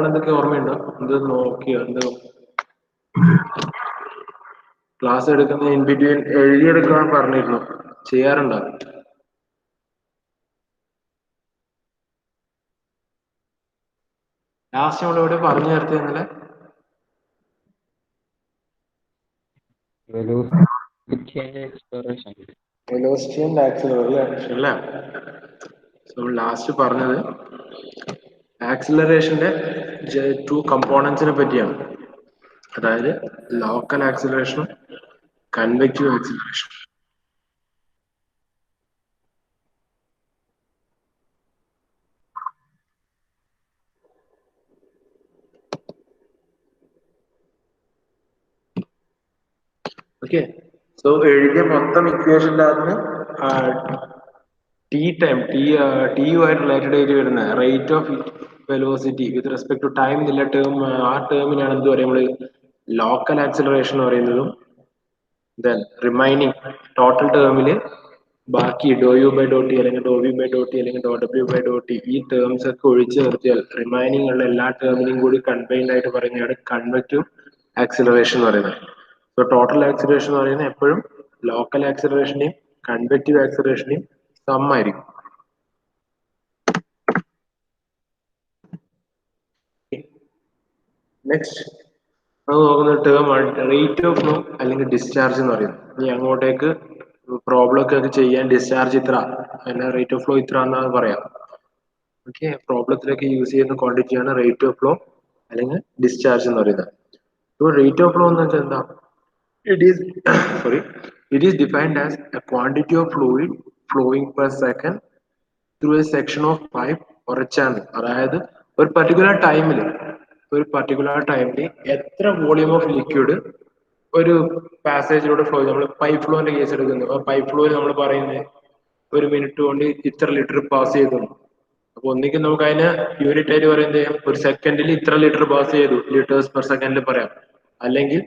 എന്തൊക്കെ ഓർമ്മയുണ്ടോ? എന്ത് നോക്കിയോ? എന്ത് ക്ലാസ് എടുക്കുന്ന ഇൻ ബിറ്റ്വീൻ എഴുതിയെടുക്കാൻ പറഞ്ഞിരുന്നു, ചെയ്യാറുണ്ടോ? ലാസ്റ്റ് നമ്മൾ ഇവിടെ പറഞ്ഞു നിർത്തി ഇന്നലെ. വെലോസിറ്റി ആൻഡ് ആക്സിലറേഷൻ അല്ലേ? ലാസ്റ്റ് പറഞ്ഞത് ആക്സിലറേഷന്റെ 2 കമ്പോണൻസിനെ പറ്റിയാണ്. അതായത് ലോക്കൽ ആക്സിലറേഷനും കൺവെക്റ്റീവ് ആക്സിലറേഷനും. ഓക്കെ, സോ എഴുതിയ മൊത്തം ഇക്വേഷൻ്റെ അകത്ത് ടി ടൈം ടി യു ആയിട്ട് റിലേറ്റഡ് ആയിട്ട് വരുന്ന rate of velocity with respect to time എന്നുള്ള ടേം, ആ ടേമിനാണ് എന്ത് പറയുക നമ്മള് ലോക്കൽ ആക്സിലറേഷൻ എന്ന് പറയുന്നതും. ദെൻ റിമൈനിങ് ടോട്ടൽ ടേമില് ബാക്കി ഡോ യു ബൈ ഡോ ടി അല്ലെങ്കിൽ ഡോ വി ബൈ ഡോ ടി അല്ലെങ്കിൽ ഡോ ഡബ്ല്യു ബൈ ഡോ ടി ഈ ടേംസ് ഒക്കെ ഒഴിച്ചു നിർത്തിയാൽ റിമൈനിങ് ഉള്ള എല്ലാ ടേമിനെയും കൂടി കൺബൈൻഡ് ആയിട്ട് പറയുന്നതാണ് കൺവെക്റ്റീവ് ആക്സിലറേഷൻ എന്ന് പറയുന്നത്. സോ ടോട്ടൽ ആക്സിലറേഷൻ എന്ന് പറയുന്നത് എപ്പോഴും ലോക്കൽ ആക്സിലറേഷന്റെയും കൺവെക്റ്റീവ് ആക്സിലറേഷന്റെയും സം ആയിരിക്കും. നെക്സ്റ്റ് അത് നോക്കുന്ന ടേം റേറ്റ് ഓഫ് ഫ്ലോ അല്ലെങ്കിൽ ഡിസ്ചാർജ് എന്ന് പറയുന്നത്. ഇനി അങ്ങോട്ടേക്ക് പ്രോബ്ലം ഒക്കെ ചെയ്യാൻ ഡിസ്ചാർജ് ഇത്ര അല്ലെങ്കിൽ റേറ്റ് ഓഫ് ഫ്ലോ ഇത്ര എന്നാണ് പറയാം. ഓക്കെ, പ്രോബ്ലത്തിലൊക്കെ യൂസ് ചെയ്യുന്ന ക്വാണ്ടിറ്റിയാണ് റേറ്റ് ഓഫ് ഫ്ലോ അല്ലെങ്കിൽ ഡിസ്ചാർജ് എന്ന് പറയുന്നത്. സോ റേറ്റ് ഓഫ് ഫ്ലോ എന്ന് വെച്ചാൽ എന്താ? It is sorry it is defined as A quantity of fluid flowing per second through A section of pipe or A channel. അതായത് ഒരു particular ടൈമിൽ എത്ര വോളിയം ഓഫ് ലിക്വിഡ് ഒരു പാസേജിലൂടെ ഫ്ലോ, നമ്മൾ pipe ഫ്ലോന്റെ case എടുക്കുന്നു. ആ പൈപ്പ് ഫ്ലോയിൽ നമ്മൾ പറയുന്നത് ഒരു മിനിറ്റ് കൊണ്ട് ഇത്ര ലിറ്റർ പാസ് ചെയ്തു. അപ്പൊ ഒന്നിക്കും നമുക്ക് അതിന് യൂണിറ്റ് ആയിട്ട് പറയുന്നത് ഒരു സെക്കൻഡിൽ ഇത്ര ലിറ്റർ പാസ് ചെയ്തു, ലിറ്റേഴ്സ് പെർ സെക്കൻഡിൽ പറയാം. അല്ലെങ്കിൽ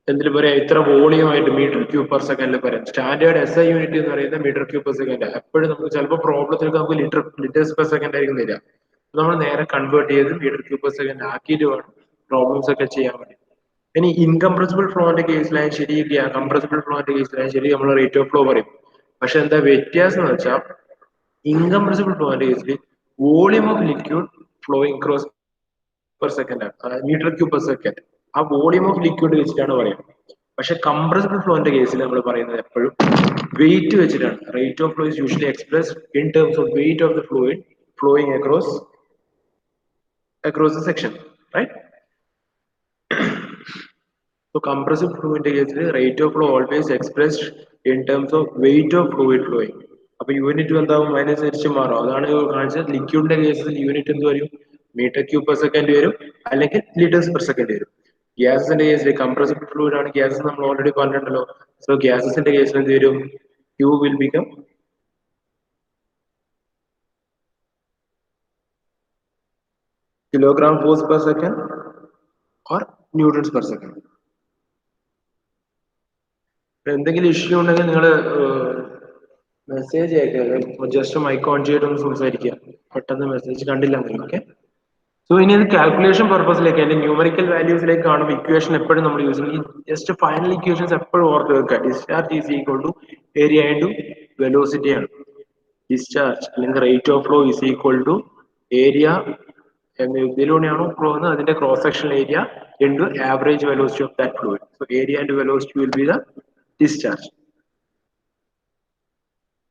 എന്തിൽ പറയാം, ഇത്ര വോളിയം ആയിട്ട് മീറ്റർ ക്യൂബ് പെർ സെക്കൻഡിൽ പറയാം. സ്റ്റാൻഡേർഡ് എസ് ഐ യൂണിറ്റ് എന്ന് പറയുന്നത് മീറ്റർ ക്യൂബ് പെർ സെക്കൻഡ്. എപ്പോഴും നമുക്ക് ചിലപ്പോൾ പ്രോബ്ലത്തിലൊക്കെ നമുക്ക് ലിറ്റേഴ്സ് പെർ സെക്കൻഡ് ആയിരിക്കും തരിക. നമ്മൾ നേരെ കൺവേർട്ട് ചെയ്ത് മീറ്റർ ക്യൂബ് പെർ സെക്കൻഡ് ആക്കിയിട്ട് വേണം പ്രോബ്ലംസ് ഒക്കെ ചെയ്യാൻ വേണ്ടി. ഇനി ഇൻകംപ്രസിബിൾ ഫ്ലോന്റെ കേസിലായാലും ശരി, കംപ്രസിബിൾ ഫ്ലോന്റെ കേസിലായാലും ശരി, നമ്മൾ റേറ്റ് ഓഫ് ഫ്ലോ പറയും. പക്ഷെ എന്താ വ്യത്യാസം എന്ന് വെച്ചാൽ ഇൻകംപ്രസിബിൾ ഫ്ലോന്റെ കേസിൽ volume of liquid flowing cross per second ആണ്, അതായത് മീറ്റർ ക്യൂബ് പെർ സെക്കൻഡ്. ആ വോളിയം ഓഫ് ലിക്വിഡ് വെച്ചിട്ടാണ് പറയുന്നത്. പക്ഷെ കംപ്രസിബിൾ ഫ്ലോന്റെ കേസിൽ നമ്മൾ പറയുന്നത് എപ്പോഴും വെയിറ്റ് വെച്ചിട്ടാണ്. Rate of flow is usually expressed in terms of weight of the fluid flowing across the section, right? So compressive fluid case rate of flow always expressed in terms of weight of fluid flowing. അപ്പൊ unit എന്താവും, അതിനനുസരിച്ച് മാറും. അതാണ് കാണിച്ചത്. ലിക്വിഡിന്റെ കേസിൽ unit എന്ത് വരും? Metre cube per second വരും, അല്ലെങ്കിൽ ലിറ്റേഴ്സ് പെർ സെക്കൻഡ് വരും. ഗ്യാസസിന്റെ കേസിൽ കംപ്രസിബിൾ ഫ്ലൂയിഡ് ആണ്, ഗ്യാസസ് നമ്മൾ ഓൾറെഡി പറഞ്ഞിട്ടുണ്ടല്ലോ. സോ ഗ്യാസസിന്റെ കേസിൽ എന്ത് വരും? Q will become kilogram force per second or newtons per second. എന്തെങ്കിലും ഇഷ്യൂ ഉണ്ടെങ്കിൽ നിങ്ങൾ മെസ്സേജ് അയക്കുക. ജസ്റ്റ് മൈക്ക് ഓൺ ചെയ്തിട്ടൊന്ന് സംസാരിക്കുക. പെട്ടെന്ന് മെസ്സേജ് കണ്ടില്ല. ഓക്കെ, സോ ഇനി ഇത് കാൽക്കുലേഷൻ പർപ്പസിലേക്ക് അതിന്റെ ന്യൂമറിക്കൽ വാല്യൂസിലേക്ക് കാണുമ്പോൾ ഇക്വേഷൻ എപ്പോഴും നമ്മൾ യൂസ് ചെയ്യും. ജസ്റ്റ് ഫൈനൽ ഇക്വേഷൻസ് എപ്പോഴും ഓർത്ത് വെക്കുക. Discharge is equal to area into velocity ആണ്. ഡിസ്ചാർജ് അല്ലെങ്കിൽ rate of flow is equal to area ഇതിലൂടെയാണോ ഫ്ലോ എന്ന് അതിന്റെ cross section area into average velocity of that fluid. So area and velocity will be the discharge.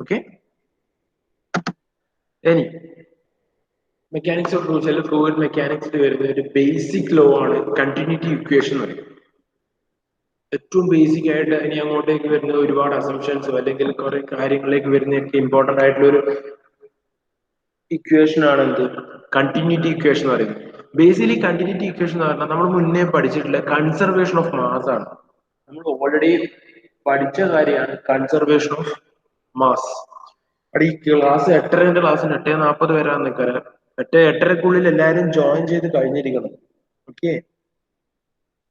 Okay, ഇനി mechanics of fluids അല്ലെങ്കിൽ fluid മെക്കാനിക്സിൽ വരുന്ന ഒരു basic law ആണ് continuity equation എന്ന് പറയുന്നത്. ഏറ്റവും ബേസിക് ആയിട്ട് ഇനി അങ്ങോട്ടേക്ക് വരുന്ന ഒരുപാട് അസംഷൻസും അല്ലെങ്കിൽ കുറെ കാര്യങ്ങളിലേക്ക് വരുന്ന ഇമ്പോർട്ടന്റ് ആയിട്ടുള്ള ഒരു ഇക്വേഷൻ ആണ് എന്ത്? കണ്ടിന്യൂറ്റി ഇക്വേഷൻ എന്ന് പറയുന്നത്. ബേസിക്കലി കണ്ടിന്യൂറ്റി ഇക്വേഷൻ എന്ന് പറഞ്ഞാൽ നമ്മൾ മുന്നേ പഠിച്ചിട്ടുള്ള കൺസർവേഷൻ ഓഫ് മാസ് ആണ്. നമ്മൾ ഓൾറെഡി പഠിച്ച കാര്യമാണ് കൺസർവേഷൻ ഓഫ് മാസ്. അവിടെ ഈ ക്ലാസ് 8:30 ക്ലാസ്സിന് 8:40 വരാൻ നിൽക്കാറ്. 8:30ക്കുള്ളിൽ എല്ലാവരും ജോയിൻ ചെയ്ത് കഴിഞ്ഞിരിക്കണം. ഓക്കെ,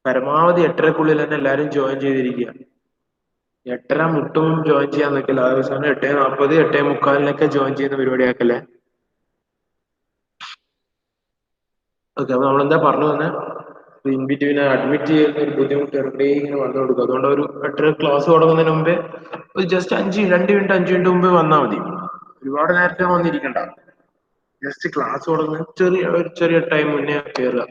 പരമാവധി 8:30ക്കുള്ളിൽ തന്നെ എല്ലാവരും ജോയിൻ ചെയ്തിരിക്കുക. 8:30 മുട്ടും ജോയിൻ ചെയ്യാൻ നിൽക്കില്ല. ആ ദിവസമാണ് 8:40 8:45 ജോയിൻ ചെയ്യുന്ന പരിപാടി ആക്കല്ലേ. ഓക്കെ, അപ്പൊ നമ്മളെന്താ പറഞ്ഞു തന്നെ, ഇൻ ബിറ്റ്വീൻ അഡ്മിറ്റ് ചെയ്യുന്ന ഒരു ബുദ്ധിമുട്ട് എവിടെ ഇങ്ങനെ വന്നു കൊടുക്കും. അതുകൊണ്ട് ഒരു 8 ക്ലാസ് തുടങ്ങുന്നതിന് മുമ്പേ ഒരു ജസ്റ്റ് 2 മിനിറ്റ് 5 മിനിറ്റ് മുമ്പേ വന്നാൽ മതി. ഒരുപാട് നേരത്തെ വന്നിരിക്കണ്ട. ജസ്റ്റ് ക്ലാസ് തുടങ്ങുന്ന ചെറിയ ടൈം മുന്നേ കയറുക.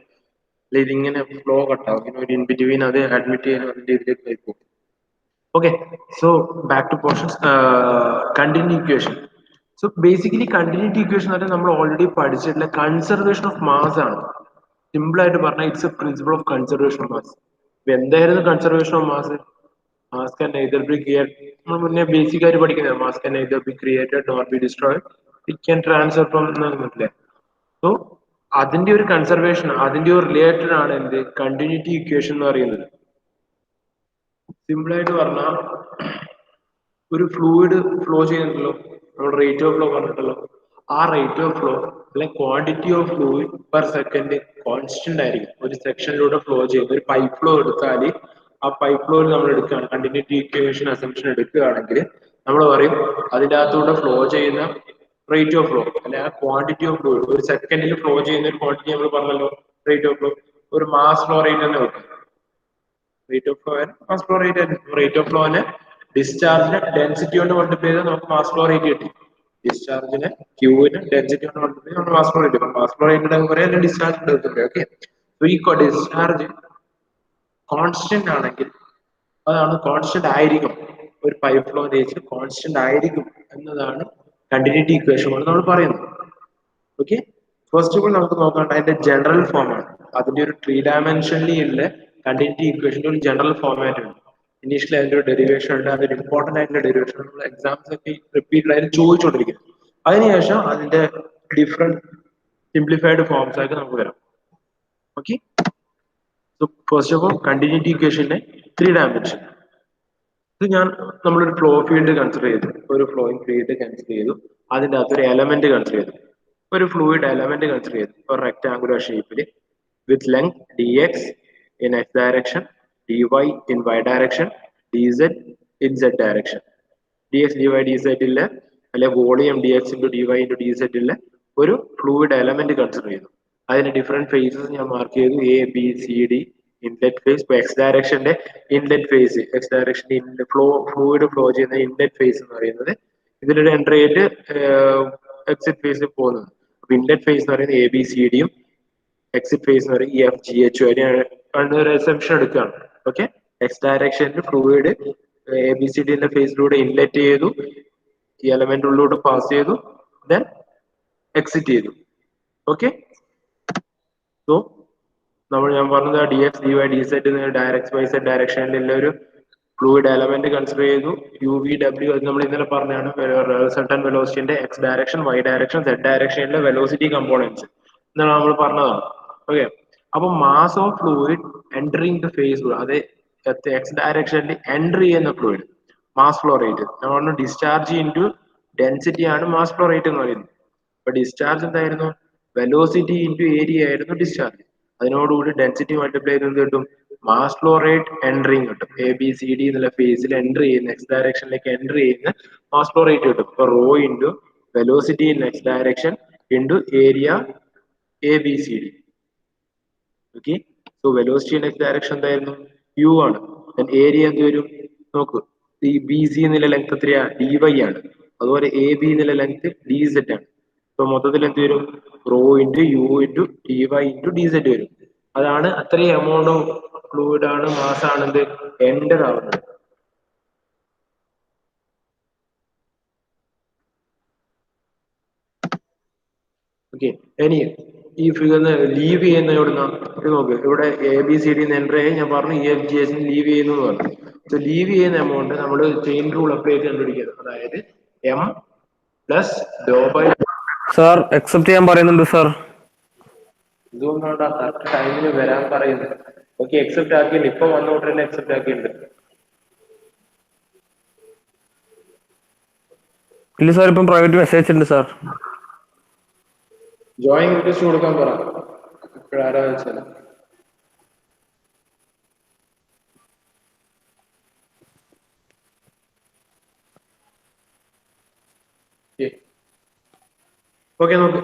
അല്ല ഇതിങ്ങനെ ഫ്ലോ കട്ടാവും. പിന്നെ ഒരു ഇൻ ബിറ്റ്വീൻ അത് അഡ്മിറ്റ് ചെയ്യുന്ന രീതിയിലേക്ക് ആയിപ്പോകും. Okay, so back to portions. Continuity equation. So basically continuity equation എന്ന് നമ്മൾ ഓൾറെഡി പഠിച്ചിട്ടുള്ള കൺസർവേഷൻ ഓഫ് മാസ് ആണ്. സിമ്പിൾ ആയിട്ട് പറഞ്ഞാൽ it's a principle of conservation of mass. എന്തായിരുന്നു conservation of mass? Mass can neither be created, നമ്മൾ മുന്നേ basic ആയിട്ട് പഠിക്കുന്നത് mass can neither be created nor be destroyed, it can transfer from എന്നല്ലേ. So അതിന്റെ ഒരു കൺസർവേഷൻ, അതിന്റെ ഒരു റിലേറ്റഡ് ആണ് എന്ത് കണ്ടിന്യൂറ്റി ഇക്വേഷൻ എന്ന് പറയുന്നത്. സിമ്പിൾ ആയിട്ട് പറഞ്ഞാൽ ഒരു ഫ്ലൂയിഡ് ഫ്ലോ ചെയ്യുന്നുണ്ടല്ലോ, നമ്മൾ റേറ്റ് ഓഫ് ഫ്ലോ പറഞ്ഞിട്ടല്ലോ, ആ റേറ്റ് ഓഫ് ഫ്ലോ അല്ലെങ്കിൽ quantity of fluid per second constant ആയിരിക്കും. ഒരു സെക്ഷനിലൂടെ ഫ്ലോ ചെയ്യുന്ന ഒരു പൈപ്പ് ഫ്ലോ എടുത്താൽ ആ പൈപ്പ് ഫ്ലോയിൽ നമ്മൾ എടുക്കുകയാണ് കണ്ടിന്യൂറ്റി ഇക്വേഷൻ അസംഷൻ എടുക്കുകയാണെങ്കിൽ നമ്മൾ പറയും അതിൻ്റെ അകത്തൂടെ ഫ്ലോ ചെയ്യുന്ന റേറ്റ് ഓഫ് ഫ്ലോ അല്ലെ ആ ക്വാണ്ടിറ്റി ഓഫ് ഫ്ലൂയിഡ് ഒരു സെക്കൻഡിൽ ഫ്ലോ ചെയ്യുന്ന ഒരു ക്വാണ്ടിറ്റി നമ്മൾ പറഞ്ഞല്ലോ റേറ്റ് ഓഫ് ഫ്ലോ, ഒരു മാസ് ഫ്ലോ റേറ്റ് തന്നെ വെക്കും. Rate of flow mass flow rate of ഫ്ലോനെ ഡിസ്ചാർജിനെ ഡെൻസിറ്റി കൊണ്ട് മൾട്ടിപ്ലൈ ചെയ്താൽ നമുക്ക് മാസ് ഫ്ലോ റേറ്റ് കിട്ടി. ഡിസ്ചാർജിനെ ക്യൂവിന് ഡെൻസിറ്റി കൊണ്ട് മൾട്ടിപ്ലൈ ചെയ്താൽ നമുക്ക് mass flow rate. Mass flow rate പറയാൻ ഡിസ്ചാർജ് എടുത്തിട്ടുണ്ട്. ഓക്കെ, സോ ഈ ഡിസ്ചാർജ് കോൺസ്റ്റന്റ് ആണെങ്കിൽ അതാണ് കോൺസ്റ്റന്റ് ആയിരിക്കും. ഒരു പൈപ്പ് ഫ്ലോ നേച്ചർ കോൺസ്റ്റന്റ് ആയിരിക്കും എന്നതാണ് കണ്ടിന്യൂറ്റി ഇക്വേഷൻ കൊണ്ട് നമ്മൾ പറയുന്നത്. ഓക്കെ, ഫസ്റ്റ് ഓഫ് ഓൾ നമുക്ക് നോക്കേണ്ട അതിന്റെ ജനറൽ ഫോം ആണ്. അതിന്റെ ഒരു 3 ഡയമെൻഷനിൽ ഉള്ള കണ്ടിന്യൂറ്റി ഇക്വേഷന്റെ ഒരു ജനറൽ ഫോമാറ്റ് ഉണ്ട്. ഇനീഷ്യലി അതിന്റെ ഒരു ഡെറിവേഷൻ ഉണ്ട്, അതൊരു ഇമ്പോർട്ടന്റ് ആയിട്ടുള്ള ഡെറിവേഷൻ നമ്മൾ എക്സാംസ് ഒക്കെ റിപ്പീറ്റഡ് ആയിട്ട് ചോദിച്ചുകൊണ്ടിരിക്കുന്നത്. അതിനുശേഷം അതിന്റെ ഡിഫറെന്റ് സിംപ്ലിഫൈഡ് ഫോംസ് ആയിട്ട് നമുക്ക് വരാം. Okay, so first of all continuity ഇക്വേഷന്റെ 3 ഡയമെൻഷൻ. ഇത് നമ്മളൊരു ഫ്ലോ ഫീൽഡ് കൺസിഡർ ചെയ്തു, ഒരു ഫ്ലോയിങ് ഫീൽഡ് കൺസിഡർ ചെയ്തു, അതിന്റെ അകത്ത് ഒരു എലമെന്റ് കൺസിഡർ ചെയ്തു, ഒരു ഫ്ലൂയിഡ് എലമെന്റ് കൺസിഡർ ചെയ്തു ഒരു റെക്ടാങ്കുലർ ഷേപ്പിൽ വിത്ത് length dx in x direction, dy in y direction, dz in z direction. dx dy dz ഇല്ല അല്ലെ volume dx into dy into dz ഇല്ല ഒരു ഫ്ലൂയിഡ് എലമെന്റ് കൺസിഡർ ചെയ്തു. അതിന് ഡിഫറെന്റ് ഫേസസ് ഞാൻ മാർക്ക് ചെയ്തു, A B C D. Inlet face ഇപ്പൊ X ഡയറക്ഷന്റെ ഇൻലെറ്റ് ഫേസ്, എക്സ് ഡയറക്ഷന്റെ ഫ്ലൂയിഡ് ഫ്ലോ ചെയ്യുന്ന ഇൻലെറ്റ് ഫേസ് എന്ന് പറയുന്നത് ഇതിലൊരു എൻട്രി ആയിട്ട് എക്സിറ്റ് ഫേസിൽ പോകുന്നത്. അപ്പൊ ഇൻലെറ്റ് ഫേസ് എന്ന് പറയുന്നത് എ ബി സി ഡിയും എക്സിറ്റ് ഫേസ് എന്ന് പറയുന്നത് എഫ് ജി എച്ച് അതിന് ഒരു അസംപ്ഷൻ എടുക്കുകയാണ്. ഓക്കെ, എക്സ് ഡയറക്ഷനിൽ ഫ്ലൂയിഡ് എ ബി സി ഡിന്റെ ഫേസിലൂടെ ഇൻലെറ്റ് ചെയ്തു, ഈ എലമെന്റ് ഉള്ളിലൂടെ പാസ് ചെയ്തു, ദെൻ എക്സിറ്റ് ചെയ്തു. ഓക്കെ, സോ ഞാൻ പറഞ്ഞത് D X D Y D Z direct Y Z ഡയറക്ഷനിലുള്ള ഒരു ഫ്ലൂയിഡ് എലമെന്റ് കൺസിഡർ ചെയ്തു. യു വി ഡബ്ല്യു അത് നമ്മൾ ഇന്നലെ പറഞ്ഞാണ് സർട്ടൻ വെലോസിറ്റിന്റെ X direction Y direction Z ഡയറക്ഷനിലെ വെലോസിറ്റി കമ്പോണൻസ് എന്നാണ് നമ്മൾ പറഞ്ഞതാണ്. ഓക്കെ, അപ്പൊ mass of fluid entering the face, അത് എക്സ് ഡയറക്ഷനിൽ എൻറ്റർ ചെയ്യുന്ന ഫ്ലൂയിഡ് മാസ് ഫ്ലോ റേറ്റ് നമ്മൾ ഡിസ്ചാർജ് ഇൻറ്റു ഡെൻസിറ്റി ആണ് മാസ് ഫ്ലോ റേറ്റ് എന്ന് പറയുന്നത്. അപ്പൊ ഡിസ്ചാർജ് എന്തായിരുന്നു, വെലോസിറ്റി ഇൻറ്റു ഏരിയ ആയിരുന്നു ഡിസ്ചാർജ്. അതിനോടുകൂടി ഡെൻസിറ്റി മൾട്ടിപ്ലൈ ചെയ്ത് കിട്ടും, മാസ് ഫ്ലോ റേറ്റ് എൻട്രിങ് കിട്ടും. എ ബി സി ഡി എന്നുള്ള ഫേസിൽ എൻട്രി ചെയ്യുന്ന എക്സ് ഡയറക്ഷനിലേക്ക് എൻട്രി ചെയ്യുന്ന മാസ് ഫ്ലോ റേറ്റ് കിട്ടും. ഇപ്പൊ rho into velocity in X direction into area A B C D. Okay, so velocity in X direction എന്തായിരുന്നു, U ആണ്. ഏരിയ എന്ത് വരും നോക്കൂ, ഈ ബി സി എന്നുള്ള ലെങ്ത് എത്രയാ, ഡി വൈ ആണ്. അതുപോലെ എ ബി എന്നുള്ള ലെങ്ത് ഡി സെറ്റ് ആണ്. സോ മൊത്തത്തിൽ എന്ത് വരും, rho into U into D Y into D Z വരും. അതാണ് അത്രയും എമൗണ്ട് ഓഫ് ഫ്ലൂയിഡ് ആണ് മാസ് ആണെന്ത് എൻറ്റർ ആവുന്നത്. ഓക്കെ, ഇനി ഈ ഫിഗറിന് ലീവ് ചെയ്യുന്ന എവിടുന്ന നോക്ക്, ഇവിടെ A B C D entry ആയി ഞാൻ പറഞ്ഞു, E F G S leave ചെയ്യുന്നു പറഞ്ഞു. സോ ലീവ് ചെയ്യുന്ന എമൗണ്ട് നമ്മൾ ചെയിൻ റൂൾ അപ്ലൈ ചെയ്ത് കണ്ടുപിടിക്കുന്നത്, അതായത് M plus Dr by. Sir accept ചെയ്യാൻ പറയുന്നുണ്ട് സാർ. ഇതുകൊണ്ടാണ് കറക്റ്റ് ടൈമിന് വരാൻ പറയുന്നത്. ഓക്കെ, അക്സെപ്റ്റ് ആക്കിയിട്ടുണ്ട്, ഇപ്പൊ വന്നോട്ട് തന്നെ അക്സെപ്റ്റ് ആക്കിയിട്ടുണ്ട്. ഇല്ല സാർ, ഇപ്പം പ്രൈവറ്റ് മെസ്സേജ് ഉണ്ട് സാർ. ജോയിൻ റിക്വസ്റ്റ് കൊടുക്കാൻ പറ ഇപ്പോഴാരാ വെച്ചാൽ. ഓക്കെ, നോക്ക്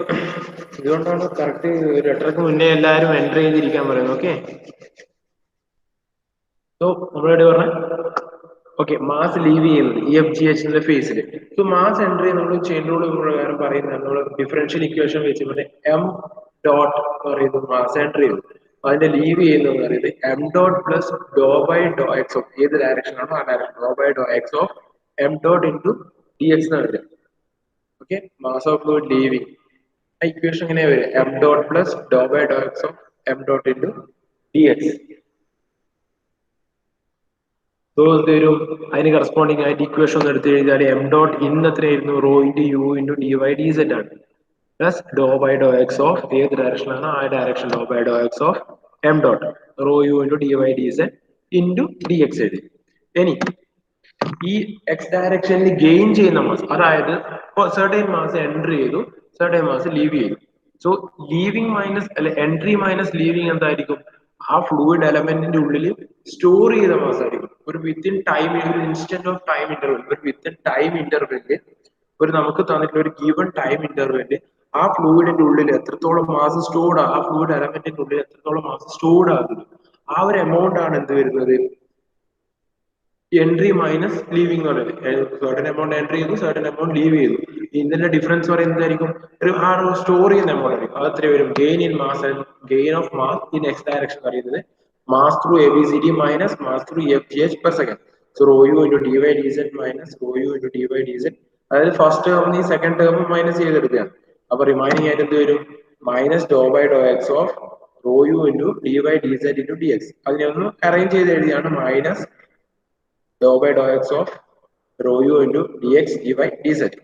ഇതുകൊണ്ടാണ് കറക്റ്റ് ലെറ്റർക്ക് മുന്നേ എല്ലാവരും എൻ്റർ ചെയ്തിരിക്കാൻ പറയുന്നത്. ഓക്കെ, സോ നമ്മളെവിടെ പറഞ്ഞ ഓക്കെ മാസ് ലീവ് ചെയ്യുന്നത് EFGH ഫേസിൽ. സോ മാസ് എൻട്രി നമ്മൾ ചെയിൻ റൂൾ പ്രകാരം പറയുന്നത് നമ്മൾ ഡിഫറൻഷ്യൽ ഇക്വേഷൻ വെച്ചിട്ട് എം ഡോട്ട് എന്ന് പറയുന്നത് മാസ് എൻട്രി ചെയ്തു. അതിന്റെ ലീവ് ചെയ്യുന്നത് പറയുന്നത് M dot plus Dr by Dr X of ഏത് ഡയറക്ഷൻ ആണോ ആ direction Dr by Dr X of M dot into D X എന്ന് വരിക. Okay, mass of fluid leaving equation എങ്ങനെയാ വരിക M dot plus Dr by Dr X of M dot into D X. So എന്ത് വരും അതിന് corresponding ആയിട്ട് equation ഒന്ന് എടുത്തു കഴിഞ്ഞാൽ എം ഡോട്ട് ഇന്ന് എത്രയായിരുന്നു rho into U into D Y D Z ആണ് plus Dr by Dr X of ഏത് ഡയറക്ഷനാണ് ആ direction Dr by Dr X of M dot rho U into D Y D Z into D X എഴുതി. ഇനി ഈ X ഡയറക്ഷനിൽ gain ചെയ്യുന്ന mass, അതായത് സെർട്ടൈൻ മാസ് എൻട്രി ചെയ്തു, സെർട്ടൈൻ മാസ് ലീവ് ചെയ്തു. സോ ലീവിങ് മൈനസ് അല്ലെ എൻട്രി മൈനസ് ലീവിങ് എന്തായിരിക്കും ആ ഫ്ലൂയിഡ് എലമെന്റിന്റെ ഉള്ളിൽ സ്റ്റോർ ചെയ്ത മാസ് ആയിരിക്കും. ഒരു വിത്തിൻ ടൈം, ഒരു ഇൻസ്റ്റന്റ് ഓഫ് ടൈം ഇന്റർവെൽ, ഒരു വിത്തിൻ ടൈം ഇന്റർവെല് ഒരു നമുക്ക് തന്നിട്ടുള്ള ഒരു ഗിവൺ ടൈം ഇന്റർവെല് ആ ഫ്ലൂയിഡിന്റെ ഉള്ളിൽ എത്രത്തോളം മാസ് സ്റ്റോർഡ് ആ ഫ്ലൂയിഡ് എലമെന്റിന്റെ ഉള്ളിൽ എത്രത്തോളം മാസ് സ്റ്റോർഡ് ആകുന്നു ആ ഒരു എമൗണ്ട് ആണ് എന്ത് വരുന്നത് എൻട്രി മൈനസ് ലീവിംഗ് എന്ന് പറയുന്നത്. സർട്ടൻ എമൗണ്ട് എൻട്രി ചെയ്തു, സർട്ടൻ എമൗണ്ട് ലീവ് ചെയ്തു. ഇതിന്റെ ഡിഫറൻസ് പറയുന്നതായിരിക്കും ആ സ്റ്റോർ ചെയ്യുന്ന എമൗണ്ട് ആയിരിക്കും. അത് എത്ര വരും gain in mass and gain of mass in X direction പറയുന്നത് mass through ABCD minus mass through FGH per second. So rho U into D Y D Z minus rho U into D Y D Z. അതായത് first term ഈ second term minus ചെയ്തെടുക്കുകയാണ്. അപ്പൊ remaining ആയിട്ട് എന്ത് വരും minus do by Dr X of rho U into D Y D Z into D X. അതിനെ ഒന്ന് arrange ചെയ്ത് എഴുതിയാണ് minus do by Dr X of rho U into D X D Y D Z.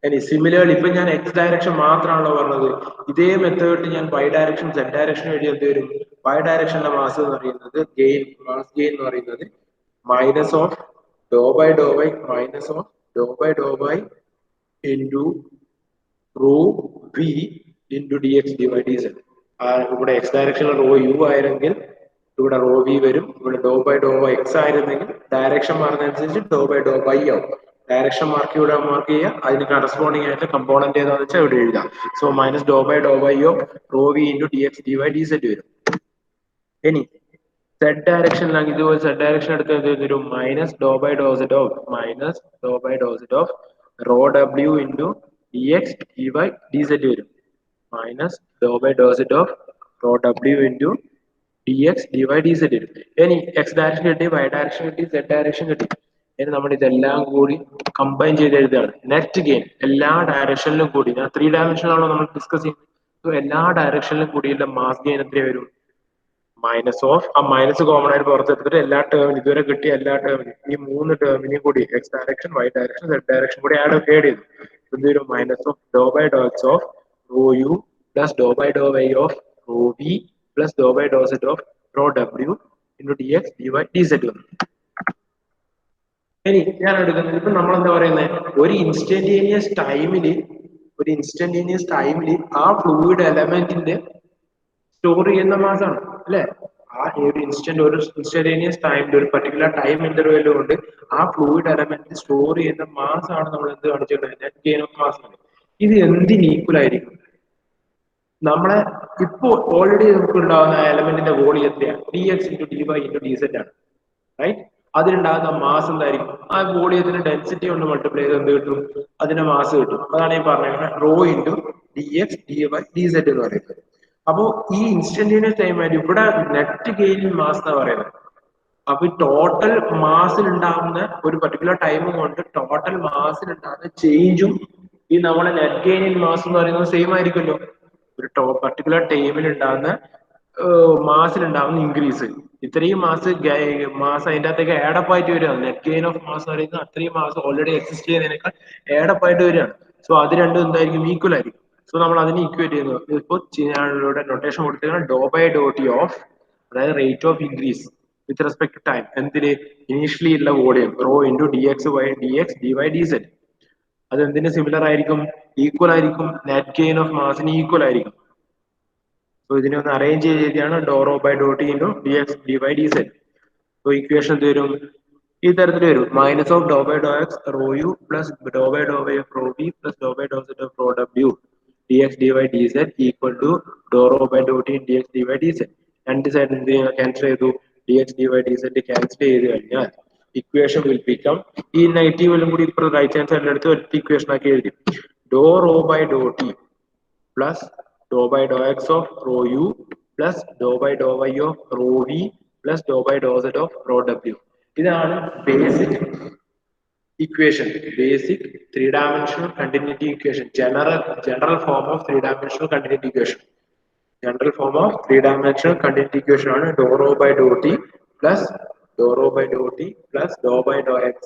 ഇനി similarly ഇപ്പൊ ഞാൻ X direction മാത്രമാണല്ലോ പറഞ്ഞത്, ഇതേ method ഞാൻ വൈ ഡയറക്ഷൻ സെഡ് ഡയറക്ഷൻ എഴുതി എന്ത് വരും വൈ ഡയറക്ഷന്റെ മാസ് എന്ന് പറയുന്നത് ഗെയിൻ മാസ് ഗെയിൻ എന്ന് പറയുന്നത് minus of Dr by Dr Y minus of Dr by Dr Y into rho V into D X D Y D Z. ഇവിടെ X ഡയറക്ഷനിൽ rho U ആയിരുന്നെങ്കിൽ ഇവിടെ റോ വി വരും. ഇവിടെ do by Dr Y X ആയിരുന്നെങ്കിൽ direction മാറുന്നതനുസരിച്ച് do by Dr Y ആവും. Direction mark ഇവിടെ മാർക്ക് ചെയ്യുക, അതിന് കറസ്പോണ്ടിങ് ആയിട്ട് കമ്പോണന്റ് ഏതാണെന്ന് വെച്ചാൽ ഇവിടെ എഴുതാം. So minus do by Dr Y of rho V into D X D Y D Z വരും. ഇനി സെഡ് ഡയറക്ഷനിലാണെങ്കിൽ ഇതുപോലെ സെഡ് ഡയറക്ഷൻ എടുത്ത് എന്ത് വരും minus do by Dr Z of minus do by Dr Z of rho W into D X D Y D Z വരും minus do by Dr Z of rho W into D X D Y D Z വരും. ഇനി X direction കിട്ടി, Y direction കിട്ടി, Z direction കിട്ടി. ഇനി നമ്മൾ ഇതെല്ലാം കൂടി കമ്പൈൻ ചെയ്ത് എഴുതുകയാണ്. നെറ്റ് ഗെയിൻ എല്ലാ ഡയറക്ഷനിലും കൂടി, ഞാൻ 3 ഡയമെൻഷനാണല്ലോ നമ്മൾ ഡിസ്കസ് ചെയ്യുന്നത്. സോ എല്ലാ ഡയറക്ഷനിലും കൂടിയുള്ള മാസ് ഗെയിൻ എത്ര വരും മൈനസ് ഓഫ് ആ മൈനസ് കോമൺ ആയിട്ട് പുറത്തെടുത്തിട്ട് എല്ലാ ടേമിനും ഇതുവരെ കിട്ടിയ എല്ലാ ടേമിനും ഈ 3 ടേമിനെയും കൂടി X direction Y direction Z direction കൂടി ആഡ് ചെയ്തു എന്ത് വരും minus of Dr by Dr X of rho U plus Dr by Dr Y of rho V plus Dr by Dr Z of rho W into D X D Y D Z വന്നു. ഇനി ഞാൻ എടുക്കുന്നത് ഇപ്പൊ നമ്മൾ എന്താ പറയുന്നത് ഒരു instantaneous ടൈമില് ആ ഫ്ലൂയിഡ് എലമെന്റിന്റെ സ്റ്റോർ ചെയ്യുന്ന മാസാണ് അല്ലെ. ആ ഒരു ഇൻസ്റ്റന്റേനിയസ് ടൈമിൽ ഒരു പർട്ടിക്കുലർ ടൈം ഇന്റർവെൽ കൊണ്ട് ആ ഫ്ലൂയിഡ് എലമെന്റ് സ്റ്റോർ ചെയ്യുന്ന മാസ് ആണ് നമ്മൾ എന്ത് കാണിച്ചിട്ടുള്ളത് നെറ്റ് ഗെയിൻ ഓഫ് മാസ് ആണ്. ഇത് എന്തിന് ഈക്വൽ ആയിരിക്കും നമ്മളെ ഇപ്പോ ഓൾറെഡി നമുക്ക് ഉണ്ടാകുന്ന എലമെന്റിന്റെ വോളിയം എത്രയാണ് D X into D Y into D Z ആണ് റൈറ്റ്. അതിലുണ്ടാകുന്ന മാസ് എന്തായിരിക്കും ആ വോളിയത്തിന് ഡെൻസിറ്റി കൊണ്ട് മൾട്ടിപ്ലൈ ചെയ്ത് എന്ത് കിട്ടും അതിന്റെ മാസ് കിട്ടും. അതാണ് ഞാൻ പറഞ്ഞത് rho into D X D Y D Z എന്ന് പറയുന്നത്. അപ്പോ ഈ ഇൻസ്റ്റന്റേനിയസ് ടൈം ആയിട്ട് ഇവിടെ നെറ്റ് ഗെയിൻ മാസ് എന്ന് പറയുന്നത്. അപ്പൊ ഈ ടോട്ടൽ മാസിൽ ഉണ്ടാകുന്ന ഒരു പർട്ടിക്കുലർ ടൈം കൊണ്ട് ടോട്ടൽ മാസിൽ ഉണ്ടാകുന്ന ചേഞ്ചും ഈ നമ്മളെ നെറ്റ് ഗെയിൻ ഇൻ മാസ് എന്ന് പറയുന്നത് സെയിം ആയിരിക്കുമല്ലോ. ഒരു പർട്ടിക്കുലർ ടൈമിൽ ഉണ്ടാകുന്ന മാസിൽ ഉണ്ടാകുന്ന ഇൻക്രീസ് ഇത്രയും മാസ് അതിന്റെ അകത്തേക്ക് ആഡപ്പ് ആയിട്ട് വരികയാണ്. നെറ്റ് ഗെയിൻ ഓഫ് മാസ് പറയുന്നത് അത്രയും മാസ് ഓൾറെഡി എക്സിസ്റ്റ് ചെയ്യുന്നതിനേക്കാൾ ആഡപ്പ് ആയിട്ട് വരികയാണ്. സോ അത് രണ്ടും എന്തായിരിക്കും ഈക്വൽ ആയിരിക്കും. സോ നമ്മൾ അതിനെ ഈക്വേറ്റ് ചെയ്യുന്നത് ഇപ്പോൾ ഞാനിവിടെ നൊട്ടേഷൻ കൊടുത്തിരിക്കുന്നത് do by do T of അതായത് rate of increase with respect to time എന്തിന് ഇനീഷ്യലി ഉള്ള volume rho into D X Y D X D Y D Z. അത് എന്തിന് സിമിലർ ആയിരിക്കും ഈക്വൽ ആയിരിക്കും നെറ്റ് ഗെയിൻ ഓഫ് മാസിന് equal ആയിരിക്കും. So ഇതിനെ ഒന്ന് അറേഞ്ച് ചെയ്താണ് do rho by do T into D X D Y D Z. So equation എന്ത് വരും ഈ തരത്തിൽ വരും minus of Dr by Dr X rho U plus Dr by Dr Y of rho B plus Dr by Dr Z of rho W dx dy dz equal to dou rho by dou t dx dy dz. രണ്ട് side എന്ത് ചെയ്യുക cancel ചെയ്തു dx dy dz cancel ചെയ്ത് കഴിഞ്ഞാൽ equation will become ഈ negative കൂടി ഇപ്പോൾ right hand സൈഡിൽ എടുത്ത് ഒറ്റ ഇക്വേഷൻ ആക്കി എഴുതി do rho by do T plus Dr by Dr X of rho U plus Dr by Dr Y of rho V plus Dr by Dr Z of rho W. ഇതാണ് basic equation, basic three-dimensional continuity equation, general form of three-dimensional continuity equation. General form of three-dimensional continuity equation ആണ് dou rho by dou t plus dou rho by dou t plus dou by dou x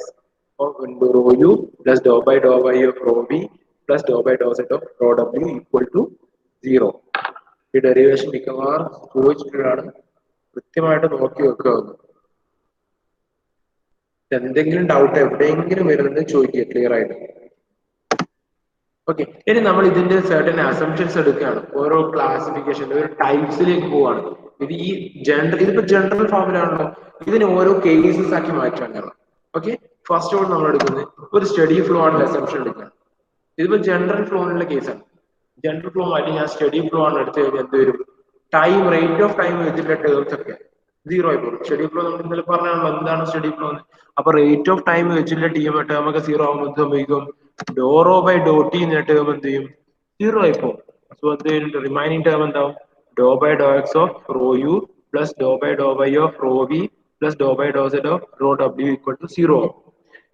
of rho u plus dou by dou y of rho v plus dou by dou z of rho w equal to 0. ഈ derivation മിക്കവാറും ചോദിച്ചിട്ടുള്ളതാണ്, കൃത്യമായിട്ട് നോക്കി വെക്കുക. എന്തെങ്കിലും doubt എവിടെയെങ്കിലും വരുന്നത് ചോദിക്കുക clear ആയിട്ട്. ഓക്കെ, ഇനി നമ്മൾ ഇതിന്റെ സർട്ടൻ അസംപ്ഷൻസ് എടുക്കുകയാണ്. ഓരോ ക്ലാസിഫിക്കേഷന്റെ ഒരു ടൈപ്സിലേക്ക് പോവാണ്. ഇതിപ്പോ ജനറൽ ഫോമിലാണല്ലോ, ഇതിന് ഓരോ കേസസ് ആക്കി മാറ്റാനാണ്. ഓക്കെ, ഫസ്റ്റ് ഓൾ നമ്മൾ എടുക്കുന്നത് ഒരു സ്റ്റഡി ഫ്ലോ ആണ് അസംപ്ഷൻ എടുക്കുകയാണ്. ഇതിപ്പോ ജനറൽ ഫ്ലോനുള്ള കേസാണ്. ജനറൽ ഫ്ലോ മാറ്റി ഞാൻ സ്റ്റഡി ഫ്ലോ ആണ് എടുത്തു കഴിഞ്ഞാൽ എന്ത് വരും, ടൈം റേറ്റ് ഓഫ് ടൈം വെച്ചിട്ടുള്ള ടേംസ് ഒക്കെ 0 ആയി പോകും. സ്റ്റഡി ഫ്ലോ നമ്മൾ ഇന്നലെ പറഞ്ഞാണല്ലോ എന്താണ് സ്റ്റഡി ഫ്ലോ. അപ്പൊ റേറ്റ് ഓഫ് ടൈം വെച്ചിട്ടുള്ള ടേം ഒക്കെ 0 ആകുമ്പോൾ എന്ത് സംഭവിക്കും, ഡോ റോ ബൈ ഡോ ടി എന്ന ടേം എന്ത് ചെയ്യും, 0 ആയി പോകും. സോ എന്ത് ചെയ്യും, റിമൈനിങ് ടേം എന്താവും, do by Dr X of rho U plus Dr by Dr Y of rho V plus Dr by Dr Z of rho W equal to 0 ആവും.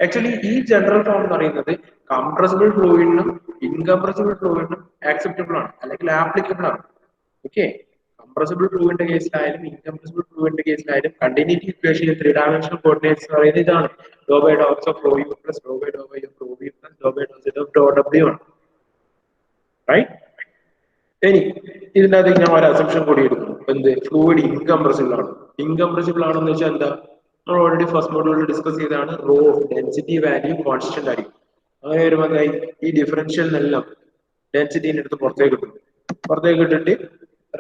Actually ഈ ജനറൽ ഫോം എന്ന് പറയുന്നത് compressible ഫ്ലൂയിഡിനും incompressible ഫ്ലൂയിഡിനും acceptable ആണ്, അല്ലെങ്കിൽ applicable ആണ്. Okay, compressible ഫ്ലൂയിഡിന്റെ കേസിലായാലും ഇൻകംപ്രസിബിൾ ഫ്ലൂയിഡിന്റെ കേസിലായാലും കണ്ടിന്യൂറ്റി ഇക്വേഷനിൽ ത്രീ ഡയമെൻഷണൽ കോർഡിനേറ്റ്സ് എന്ന് പറയുന്നത് ഇതാണ്, do by Dr X of rho U plus Dr by Dr Y of rho V plus Dr by Dr Z of rho W ആണ്. റൈറ്റ്, ഇനി ഇതിന്റെ അകത്ത് ഞാൻ ഒരു അസംപ്ഷൻ കൂടി എടുക്കുന്നു, എന്ത്, ഫ്ലൂയിഡ് ഇൻകംപ്രസിബിൾ ആണ്. ഇൻകംപ്രസിബിൾ ആണെന്ന് വെച്ചാൽ എന്താ, നമ്മൾ ഓൾറെഡി ഫസ്റ്റ് മോഡ്യൂളിൽ ഡിസ്കസ് ചെയ്താണ്, റോ ഡെൻസിറ്റി വാല്യൂ കോൺസ്റ്റന്റ് ആയിരിക്കും. അങ്ങനെ വരുമ്പോൾ ഈ ഡിഫറൻഷ്യലിനെല്ലാം ഡെൻസിറ്റിന്റെ അടുത്ത് പുറത്തേക്ക് ഇട്ടിട്ട്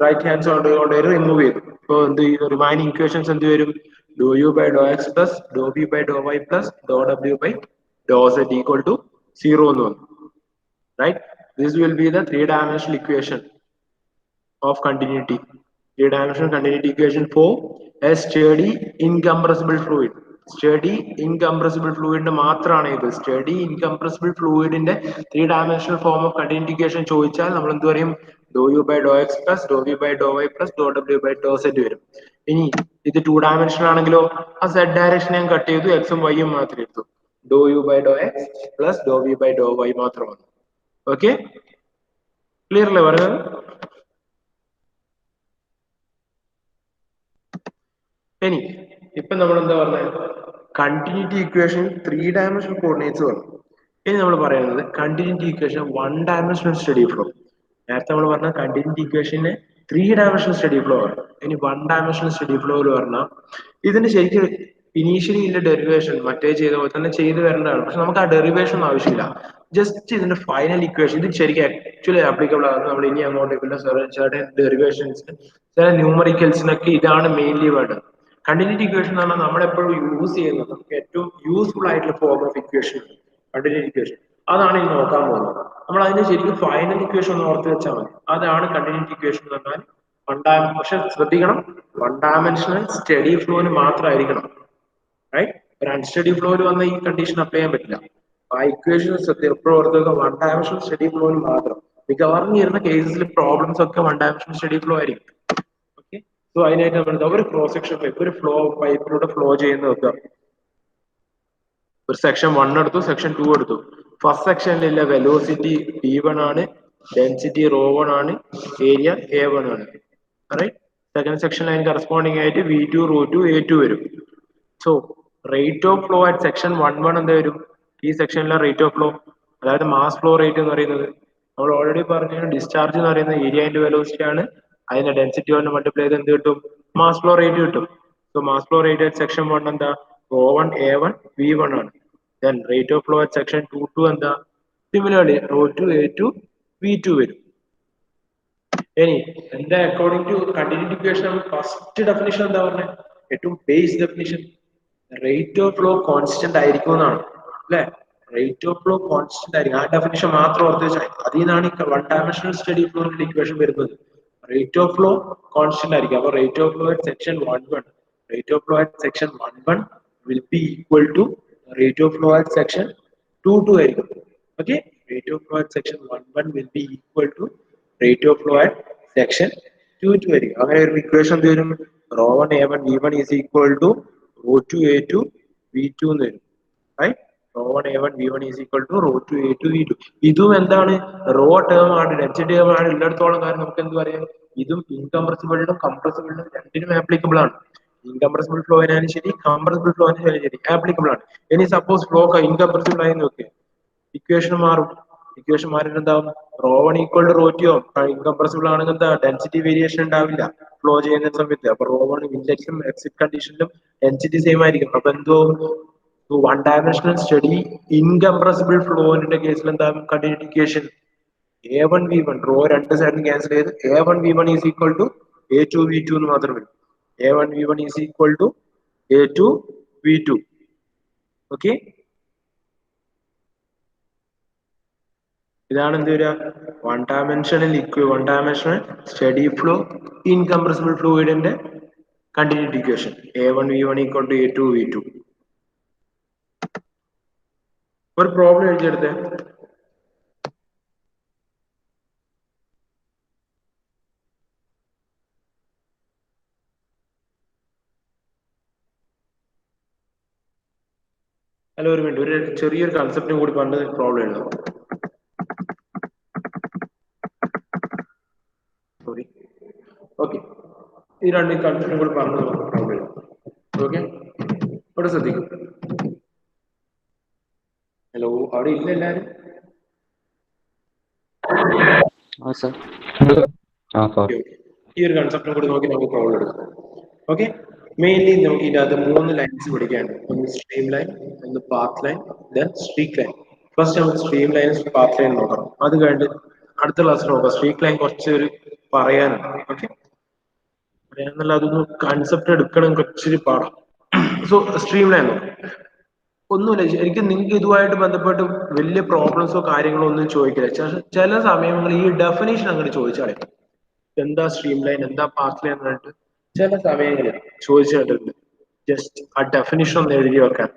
റൈറ്റ് ഹാൻഡ് സൈഡ് റിമൂവ് ചെയ്തു. ഇപ്പൊ എന്ത് ചെയ്യും, റിമൈനിങ് ഇക്വേഷൻസ് എന്ത് വരും, do U by Dr X plus do B by Dr Y plus do W by Dr Z equal to 0 എന്ന് വന്നു. Right, this will be the three dimensional equation of continuity, three-dimensional continuity equation for a steady incompressible fluid. Steady incompressible fluid മാത്രമാണ് ഇത്. Steady incompressible fluid ന്റെ three dimensional form of continuity equation ചോദിച്ചാൽ നമ്മൾ എന്ത് പറയും, do U by Dr X plus do V by Dr Y plus do W by Dr Z വരും. ഇനി ഇത് ടു ഡയമെൻഷണൽ ആണെങ്കിലോ ആ സെഡ് ഡയറക്ഷൻ ഞാൻ കട്ട് ചെയ്തു, എക്സും വൈയും മാത്രം എടുത്തു, do U by Dr X plus do V by Dr Y മാത്രം വന്നു. ഓക്കെ, ക്ലിയർ അല്ലേ പറഞ്ഞത്? ഇനി ഇപ്പൊ നമ്മൾ എന്താ പറഞ്ഞത്, continuity equation three dimensional coordinates പറഞ്ഞു. ഇനി നമ്മൾ പറയുന്നത് continuity equation one dimensional steady flow. നേരത്തെ നമ്മൾ പറഞ്ഞ കണ്ടിന്യൂറ്റി ഇക്വേഷന് ത്രീ ഡയമെൻഷണൽ സ്റ്റഡി ഫ്ലോ പറഞ്ഞു. ഇനി വൺ ഡയമെൻഷണൽ സ്റ്റഡി ഫ്ലോ എന്ന് പറഞ്ഞാൽ ഇതിന് ശരിക്കും ഇനീഷ്യലി ഇതിന്റെ ഡെറിവേഷൻ മറ്റേ ചെയ്ത പോലെ തന്നെ ചെയ്ത് വരേണ്ടതാണ്. പക്ഷെ നമുക്ക് ആ ഡെറിവേഷൻ ഒന്നും ആവശ്യമില്ല, ജസ്റ്റ് ഇതിന്റെ ഫൈനൽ ഇക്വേഷൻ ഇത് ശരിക്കും ആക്ച്വലി ആപ്ലിക്കബിൾ ആണ്. നമ്മൾ ഇനി അങ്ങോട്ടേക്കുള്ള ചില ഡെറിവേഷൻസിന് ചില ന്യൂമറിക്കൽസിനൊക്കെ ഇതാണ് മെയിൻലി വേണ്ടത്. കണ്ടിന്യൂറ്റി ഇക്വേഷൻ എന്ന് പറഞ്ഞാൽ നമ്മളെപ്പോഴും യൂസ് ചെയ്യുന്നത്, നമുക്ക് ഏറ്റവും യൂസ്ഫുൾ ആയിട്ടുള്ള form of equation continuity equation, അതാണ് ഇനി നോക്കാൻ പോകുന്നത്. നമ്മൾ അതിന് ശരിക്കും ഫൈനൽ ഇക്വേഷൻ ഒന്ന് ഓർത്ത് വെച്ചാൽ മതി. അതാണ് കണ്ടിന്യൂറ്റി ഇക്വേഷൻ എന്ന് പറഞ്ഞാൽ പക്ഷെ ശ്രദ്ധിക്കണം, വൺ ഡയമെൻഷണൽ സ്റ്റഡി ഫ്ലോന് മാത്രമായിരിക്കണം. റൈറ്റ്, ഒരു അൺസ്റ്റഡി ഫ്ലോയിൽ വന്ന ഈ കണ്ടീഷൻ അപ്ലൈ ചെയ്യാൻ പറ്റില്ല. ആ ഇക്വേഷൻ എപ്പോഴും ഓർത്തുക വൺ ഡയമെൻഷണൽ സ്റ്റഡി ഫ്ലോന് മാത്രം. മിക്കവാറും വരുന്ന കേസസിൽ പ്രോബ്ലംസ് ഒക്കെ വൺ ഡയമെൻഷണൽ സ്റ്റഡി ഫ്ലോ ആയിരിക്കും. ഓക്കെ, സോ അതിനായിട്ട് നമ്മൾ ഒരു ക്രോസ് സെക്ഷൻ പൈപ്പ്, ഒരു ഫ്ലോ പൈപ്പിലൂടെ ഫ്ലോ ചെയ്യുന്ന വെക്കുക. ഒരു സെക്ഷൻ 1 എടുത്തു, സെക്ഷൻ 2 എടുത്തു. ഫസ്റ്റ് സെക്ഷനിലുള്ള വെലോസിറ്റി v1 ആണ്, ഡെൻസിറ്റി ρ1 ആണ്, ഏരിയ a1 ആണ്. റൈറ്റ്, സെക്കൻഡ് സെക്ഷൻ അതിന് കറസ്പോണ്ടിങ് ആയിട്ട് v2 ρ2 a2 വരും. So rate of flow at section 1 എന്താ വരും, ഈ സെക്ഷനിലെ റേറ്റ് ഓഫ് ഫ്ലോ, അതായത് മാസ് ഫ്ലോ റേറ്റ് എന്ന് പറയുന്നത് നമ്മൾ ഓൾറെഡി പറഞ്ഞു, ഡിസ്ചാർജ് എന്ന് പറയുന്നത് ഏരിയ ഇൻറ്റു വെലോസിറ്റി ആണ്. അതിന്റെ ഡെൻസിറ്റി കൊണ്ട് മൾട്ടിപ്ലൈ ചെയ്ത് എന്ത് കിട്ടും, മാസ് ഫ്ലോ റേറ്റ് കിട്ടും. So mass flow rate at section 1 എന്താ, ρ1 a1 v1 ആണ്. Then rate of flow at section 2 എന്താ, similarly ρ2 a2 v2 വരും. ഇനി എന്താ according to continuity equation first definition എന്താ പറഞ്ഞത്, ഏറ്റവും base definition rate of flow constant ആയിരിക്കും എന്നാണ് അല്ലെ. റേറ്റ് ഓഫ് ഫ്ലോ കോൺസ്റ്റന്റ് ആയിരിക്കും. ആ ഡെഫിനിഷൻ മാത്രം ഓർത്ത് വെച്ചാൽ അതിൽ നിന്നാണ് വൺ ഡയമെൻഷണൽ സ്റ്റഡി ഫ്ലോന്റെ ഇക്വേഷൻ വരുന്നത്. റേറ്റ് ഓഫ് ഫ്ലോ കോൺസ്റ്റന്റ് ആയിരിക്കും. അപ്പൊ rate of flow at section 1 rate of flow at section 1 will be equal to rate of flow at section 2 ആയിരിക്കും. ഓക്കെ, rate of flow at section 1 will be equal to rate of flow at section 2 ആയിരിക്കും. അങ്ങനെ ഒരു equation എന്ത് വരും? ρ1 A1 V1 is equal to ρ2 A2 V2 എന്ന് വരും. Right, ρ1 A1 V1 is equal to ρ2 A2 V2. ഇതും എന്താണ്? റോ ടേം ആണ്, ഡെൻസിറ്റി ടേം ആണ് ഉള്ളിടത്തോളം കാര്യം നമുക്ക് എന്ത് പറയാം? ഇതും ഇൻകംപ്രസിബിളിനും കംപ്രസിബിളിനും രണ്ടിനും ആപ്ലിക്കബിൾ ആണ്. ഇൻകംപ്രസിബിൾ ഫ്ലോയിനായാലും ശരി, കംപ്രസിബിൾ ഫ്ലോയിനായാലും ശരി ആപ്ലിക്കബിൾ ആണ്. ഇനി സപ്പോസ് ഫ്ലോ ഇൻകംപ്രസിബിൾ ആയി നോക്കുക, ഇക്വേഷൻ മാറും. ഇക്വേഷൻ മാറിയിട്ട് എന്താവും? ρ1 ഈക്വൽ ടു ρ2 ആവും. ഇൻകംപ്രസിബിൾ ആണെങ്കിൽ എന്താ? ഡെൻസിറ്റി വേരിയേഷൻ ഉണ്ടാവില്ല ഫ്ലോ ചെയ്യുന്ന സമയത്ത്. അപ്പൊ ρ1 ഇൻലെറ്റിലും എക്സിറ്റ് കണ്ടീഷനിലും ഡെൻസിറ്റി സെയിം ആയിരിക്കും. അപ്പൊ എന്തോ വൺ ഡയമെൻഷണൽ സ്റ്റഡി ഇൻകംപ്രസിബിൾ ഫ്ലോന്റെ കേസിൽ എന്താ continuity equation? A1 V1 raw രണ്ട് സൈഡിൽ ക്യാൻസൽ ചെയ്ത് A1 V1 is equal to A2 V2 എന്ന് മാത്രം വരും. A1 V1 is equal to A2 V2. Okay, ഇതാണ് എന്ത് വരിക? One dimensional steady flow incompressible ഫ്ലൂയിഡിന്റെ continuity equation. A1 V1 equal to A2 V2. ഒരു പ്രോബ്ലം എഴുതിയെടുത്തേ. അല്ല, ഒരു മിനിറ്റ്, ഒരു ചെറിയൊരു കൺസെപ്റ്റും കൂടി പണ്ട് പ്രോബ്ലം എഴുതാം. സോറി. ഓക്കെ, ഈ രണ്ട് കൺസെപ്റ്റും കൂടി പറഞ്ഞു പ്രോബ്ലം എഴുതാം. ഓക്കെ, ഇവിടെ ശ്രദ്ധിക്കും. ഹലോ, അവിടെ ഇല്ല എല്ലാരും? ഈ ഒരു കൺസെപ്റ്റും കൂടി നോക്കി നമുക്ക് പ്രോബ്ലം എടുക്കാം. ഓക്കെ, മെയിൻലി നമുക്ക് ഇതിനകത്ത് 3 ലൈൻസ് പഠിക്കാനുണ്ട്. ഒന്ന് സ്ട്രീം ലൈൻ, ഒന്ന് path line, then streak line. First നമുക്ക് സ്ട്രീം ലൈൻ പാത്ത് ലൈൻ നോക്കാം. അത് കഴിഞ്ഞിട്ട് അടുത്ത ക്ലാസ്സിൽ നോക്കാം. സ്ട്രീക്ക് ലൈൻ കുറച്ചൊരു പറയാനുണ്ട്. ഓക്കെ, പറയാന്നല്ല, അതൊന്ന് കൺസെപ്റ്റ് എടുക്കണം, കുറച്ചൊരു പാടാം. സോ സ്ട്രീം ലൈൻ നോക്കാം. ഒന്നുമില്ല, എനിക്ക് നിങ്ങൾക്ക് ഇതുമായിട്ട് ബന്ധപ്പെട്ട് വലിയ പ്രോബ്ലംസോ കാര്യങ്ങളോ ഒന്നും ചോദിക്കില്ല. ചില സമയങ്ങളിൽ ഈ ഡെഫിനേഷൻ അങ്ങോട്ട് ചോദിച്ചാൽ എന്താ സ്ട്രീം ലൈൻ, എന്താ പാത്ത് ലൈൻ എന്നിട്ട് ചില സമയങ്ങളിൽ ചോദിച്ചു കണ്ടിട്ടുണ്ട്. ജസ്റ്റ് ആ ഡെഫിനേഷൻ ഒന്ന് എഴുതി വെക്കാൻ,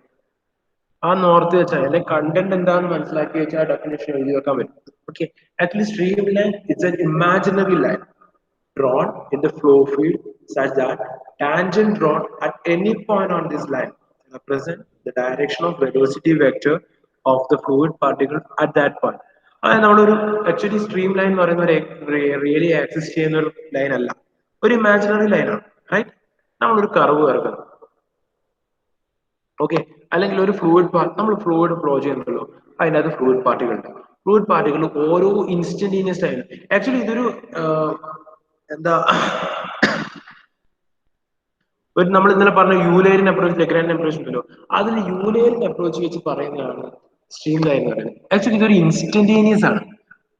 ആ നോർത്ത് വെച്ചാൽ അതിന്റെ കണ്ടന്റ് എന്താണെന്ന് മനസ്സിലാക്കി വെച്ചാൽ ആ ഡെഫിനേഷൻ എഴുതി വെക്കാൻ പറ്റും. Okay, actually stream line it's an imaginary line drawn in the flow field such that tangent drawn at any point on this line represent the direction of velocity vector of the fluid particle at that point. അതായത് നമ്മളൊരു actually stream line എന്ന് പറയുന്ന ഒരു really exist ചെയ്യുന്ന ഒരു line അല്ല, ഒരു imaginary ലൈനാണ്. റൈറ്റ്, നമ്മളൊരു കർവ് വരക്കുന്നു. ഓക്കെ, അല്ലെങ്കിൽ ഒരു ഫ്ലൂയിഡ് നമ്മൾ ഫ്ലൂയിഡ് ഫ്ലോ ചെയ്യുന്നുള്ളൂ, അതിനകത്ത് ഫ്ലൂയിഡ് പാർട്ടികൾ ഉണ്ട്. ഫ്ലൂയിഡ് പാർട്ടികൾ ഓരോ ഇൻസ്റ്റന്റീനിയസ് ടൈം, ആക്ച്വലി ഇതൊരു എന്താ, ഒരു നമ്മൾ ഇന്നലെ പറഞ്ഞ യൂലേരിയൻ അപ്രോച്ച്, ലെഗ്രാൻഡ് അപ്രോച്ച് ഉണ്ടല്ലോ, അതിൽ യൂലേരിയൻ അപ്രോച്ച് വെച്ച് പറയുന്നതാണ് സ്ട്രീം ലൈൻ എന്ന് പറയുന്നത്. ആക്ച്വലി ഇതൊരു ഇൻസ്റ്റന്റേനിയസ് ആണ്,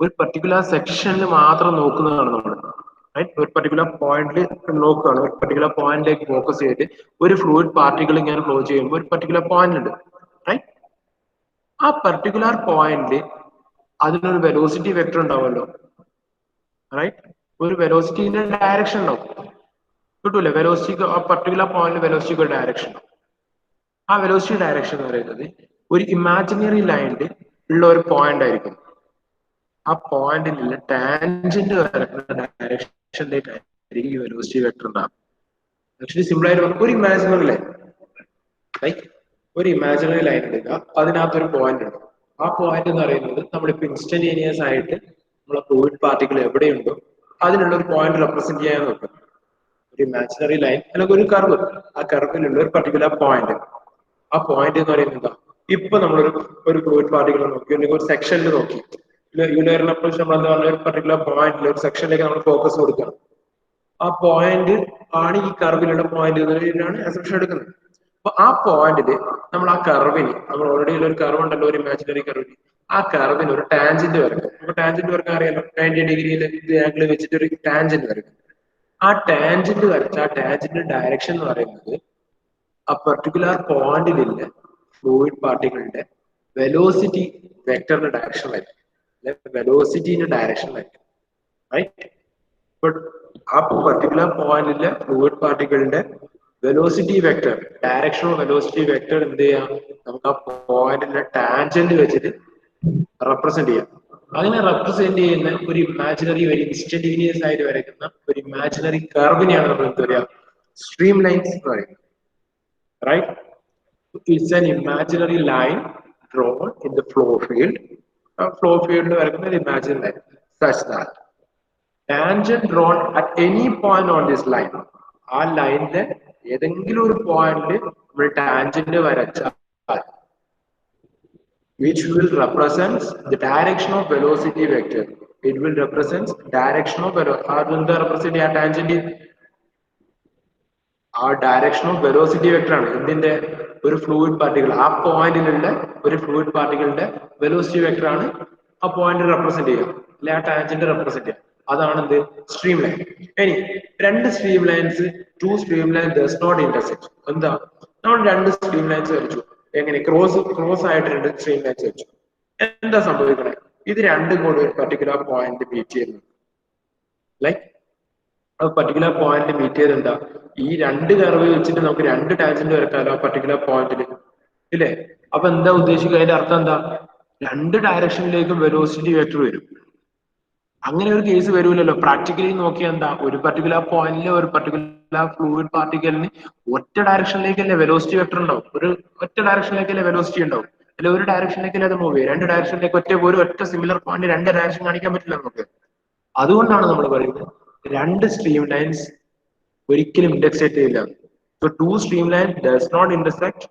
ഒരു പർട്ടിക്കുലർ സെക്ഷനിൽ മാത്രം നോക്കുന്നതാണ് നമ്മൾ. റൈറ്റ്, ഒരു പർട്ടിക്കുലർ പോയിന്റിൽ നോക്കുകയാണ്, ഒരു പർട്ടിക്കുലർ പോയിന്റിലേക്ക് ഫോക്കസ് ചെയ്തിട്ട് ഒരു ഫ്ലൂയിഡ് പാർട്ടിക്കിൾ ഇങ്ങനെ ഫ്ലോ ചെയ്യുമ്പോൾ ഒരു പർട്ടിക്കുലർ പോയിന്റ് ഉണ്ട്. റൈറ്റ്, ആ പർട്ടിക്കുലർ പോയിന്റിൽ അതിനൊരു വെലോസിറ്റി വെക്ടർ ഉണ്ടാവുമല്ലോ. റൈറ്റ്, ഒരു വെലോസിറ്റിന്റെ ഡയറക്ഷൻ ഉണ്ടാവും, കിട്ടൂല്ലേ? വെലോസിറ്റിക്ക് ആ പർട്ടിക്കുലർ പോയിന്റിൽ വെലോസിറ്റിക്ക് ഒരു ഡയറക്ഷൻ ഉണ്ടാവും. ആ വെലോസിറ്റി ഡയറക്ഷൻ എന്ന് പറയുന്നത് ഒരു ഇമാജിനറി ലൈനിൽ ഉള്ള ഒരു പോയിന്റ് ആയിരിക്കും. ആ പോയിന്റിലുള്ള ടാൻജന്റ് വരുന്ന ഡയറക്ഷനിലേക്കായിരിക്കും ഈ വെലോസിറ്റി വെക്ടർ ഉണ്ടാകും. ആക്ച്വലി സിമ്പിൾ ആയിട്ട് ഒരു ഇമാജിനറി ലൈൻ, റൈറ്റ്, ഒരു ഇമാജിനറി ലൈൻ എടുക്കുക, അതിനകത്തൊരു പോയിന്റ് ഉണ്ട്. ആ പോയിന്റ് എന്ന് പറയുന്നത് നമ്മളിപ്പോ ഇൻസ്റ്റന്റേനിയസ് ആയിട്ട് നമ്മളെ ഫ്ലൂയിഡ് പാർട്ടിക്കിൾ എവിടെയുണ്ടോ അതിനുള്ള ഒരു പോയിന്റ് റെപ്രസെന്റ് ചെയ്യാൻ നോക്കുക. ഒരു ഇമാജിനറി ലൈൻ അല്ലെങ്കിൽ ഒരു കർവ്, ആ കർവിലുള്ള ഒരു പർട്ടിക്കുലർ പോയിന്റ്, ആ പോയിന്റ് എന്ന് പറയുന്നത് എന്താ? ഇപ്പൊ നമ്മളൊരു ഫ്ലൂയിഡ് പാർട്ടിക്കിൾ നോക്കി, അല്ലെങ്കിൽ ഒരു സെക്ഷനിൽ നോക്കി, യൂലേറിയൻ അപ്രോച്ച് നമ്മൾ എന്താ പറഞ്ഞ ഒരു പർട്ടിക്കുലർ പോയിന്റിൽ ഒരു സെക്ഷനിലേക്ക് നമ്മൾ ഫോക്കസ് കൊടുക്കണം. ആ പോയിന്റ് ആണ് ഈ കർവിലുള്ള പോയിന്റ് എന്നതിനാണ് അസംഷൻ എടുക്കുന്നത്. അപ്പൊ ആ പോയിന്റില് നമ്മൾ ആ കർവിന്, നമ്മൾ ഓൾറെഡി ഉള്ള ഒരു കർവ് ഉണ്ടല്ലോ, ഒരു ഇമാജിനറി കർവിന്, ആ കർവിന് ഒരു ടാൻജന്റ് വരക്കും. അപ്പൊ ടാൻജന്റ് വരക്കാൻ അറിയാലോ, 90 ഡിഗ്രിയിൽ ആംഗിൾ വെച്ചിട്ട് ഒരു ടാൻജന്റ് വരക്കും. ആ ടാൻജന്റ് വരച്ച ആ ടാൻജന്റ് ഡയറക്ഷൻ എന്ന് പറയുന്നത് ആ പെർട്ടിക്കുലർ പോയിന്റിലുള്ള ഫ്ലൂയിഡ് പാർട്ടികളുടെ വെലോസിറ്റി വെക്ടറിന്റെ ഡയറക്ഷനിലായിരിക്കും, വെലോസിറ്റിന്റെ ഡയറക്ഷനിലായിരിക്കും, റൈറ്റ്? ബട്ട് ആ പർട്ടിക്കുലർ പോയിന്റിലെ ഫ്ലൂയിഡ് പാർട്ടിക്കിളിന്റെ velocity vector, direction of velocity vector എന്ത് ചെയ്യാം, നമുക്ക് ആ പോയിന്റിന്റെ ടാൻജന്റ് വെച്ചിട്ട് റെപ്രസെന്റ് ചെയ്യാം. അങ്ങനെ റെപ്രസെന്റ് ചെയ്യുന്ന ഒരു ഇമാജിനറി, ഒരു ഇൻസ്റ്റന്റീനിയസ് ആയിട്ട് വരയ്ക്കുന്ന ഒരു ഇമാജിനറി കർവിനെയാണ് നമ്മൾ എന്താ പറയുക, സ്ട്രീം ലൈൻസ് എന്ന് പറയുന്നത്, right? It's an imaginary line drawn in the flow field. Flow field വരയ്ക്കുന്ന ഒരു imaginary line such that tangent drawn at any point on this line, ആ ലൈനിലെ ഏതെങ്കിലും ഒരു പോയിന്റിൽ നമ്മൾ ടാൻജന്റ് വരച്ചാൽ which will represent the direction of velocity vector. It will represent direction of അതെന്താ represent ചെയ്യാൻ ടാൻജന്റ്, ആ ഡയറക്ഷൻ ഓഫ് വെലോസിറ്റി വെക്ടർ ആണ് ഇതിന്റെ ഒരു ഫ്ലൂയിഡ് പാർട്ടിക്കിൾ, ആ പോയിന്റിലുള്ള ഒരു ഫ്ലൂയിഡ് പാർട്ടിക്കിളിന്റെ വെലോസിറ്റി വെക്ടർ ആണ് ആ പോയിന്റ് റെപ്രസെന്റ് ചെയ്യുക, അല്ലെ ആ ടാൻജന്റ് റെപ്രസെന്റ് ചെയ്യുക. അതാണ് എന്ത്, സ്ട്രീം ലൈൻ. ഇനി രണ്ട് stream lines, two stream line does not intersect. എന്താ, നമ്മൾ രണ്ട് സ്ട്രീം ലൈൻസ് വരച്ചു, എങ്ങനെ ക്രോസ് ആയിട്ട് രണ്ട് സ്ട്രീം ലൈൻസ് വരച്ചു, എന്താ സംഭവിക്കണേ, ഇത് രണ്ടും കൂടി ഒരു പർട്ടിക്കുലർ പോയിന്റ് മീറ്റ് ചെയ്യുന്നു, ലൈക്ക് പർട്ടിക്കുലർ പോയിന്റ് മീറ്റ് ചെയ്ത് എന്താ, ഈ രണ്ട് കർവ് വെച്ചിട്ട് നമുക്ക് രണ്ട് ടാൻജന്റ് വരക്കാലോ ആ പർട്ടിക്കുലർ പോയിന്റിൽ, ഇല്ലേ? അപ്പൊ എന്താ ഉദ്ദേശിക്കുക, അതിന്റെ അർത്ഥം എന്താ, രണ്ട് ഡയറക്ഷനിലേക്കും വെലോസിറ്റി വെക്ടർ വരും. അങ്ങനെ ഒരു കേസ് വരൂലല്ലോ പ്രാക്ടിക്കലി നോക്കിയാൽ. എന്താ, ഒരു പർട്ടിക്കുലർ പോയിന്റിലെ ഒരു പർട്ടിക്കുലർ ഫ്ലൂയിഡ് പാർട്ടിക്കലിന് ഒറ്റ ഡയറക്ഷനിലേക്കല്ലേ വെലോസിറ്റി വെക്ടർ ഉണ്ടാവും, ഒരു ഒറ്റ ഡയറക്ഷനിലേക്കല്ലേ വെലോസിറ്റി ഉണ്ടാവും, അല്ലെ ഒരു ഡയറക്ഷനിലേക്കല്ലേ അത് മൂവ് ചെയ്യും. രണ്ട് ഡയറക്ഷനിലേക്ക് ഒറ്റ സിമിലർ പോയിന്റ് രണ്ട് ഡയറക്ഷൻ കാണിക്കാൻ പറ്റില്ല നമുക്ക്. അതുകൊണ്ടാണ് നമ്മൾ പറയുന്നത് രണ്ട് സ്ട്രീം ലൈൻസ് ഒരിക്കലും ഇന്റർസെക്ട് ചെയ്യില്ല. So two stream line does not intersect.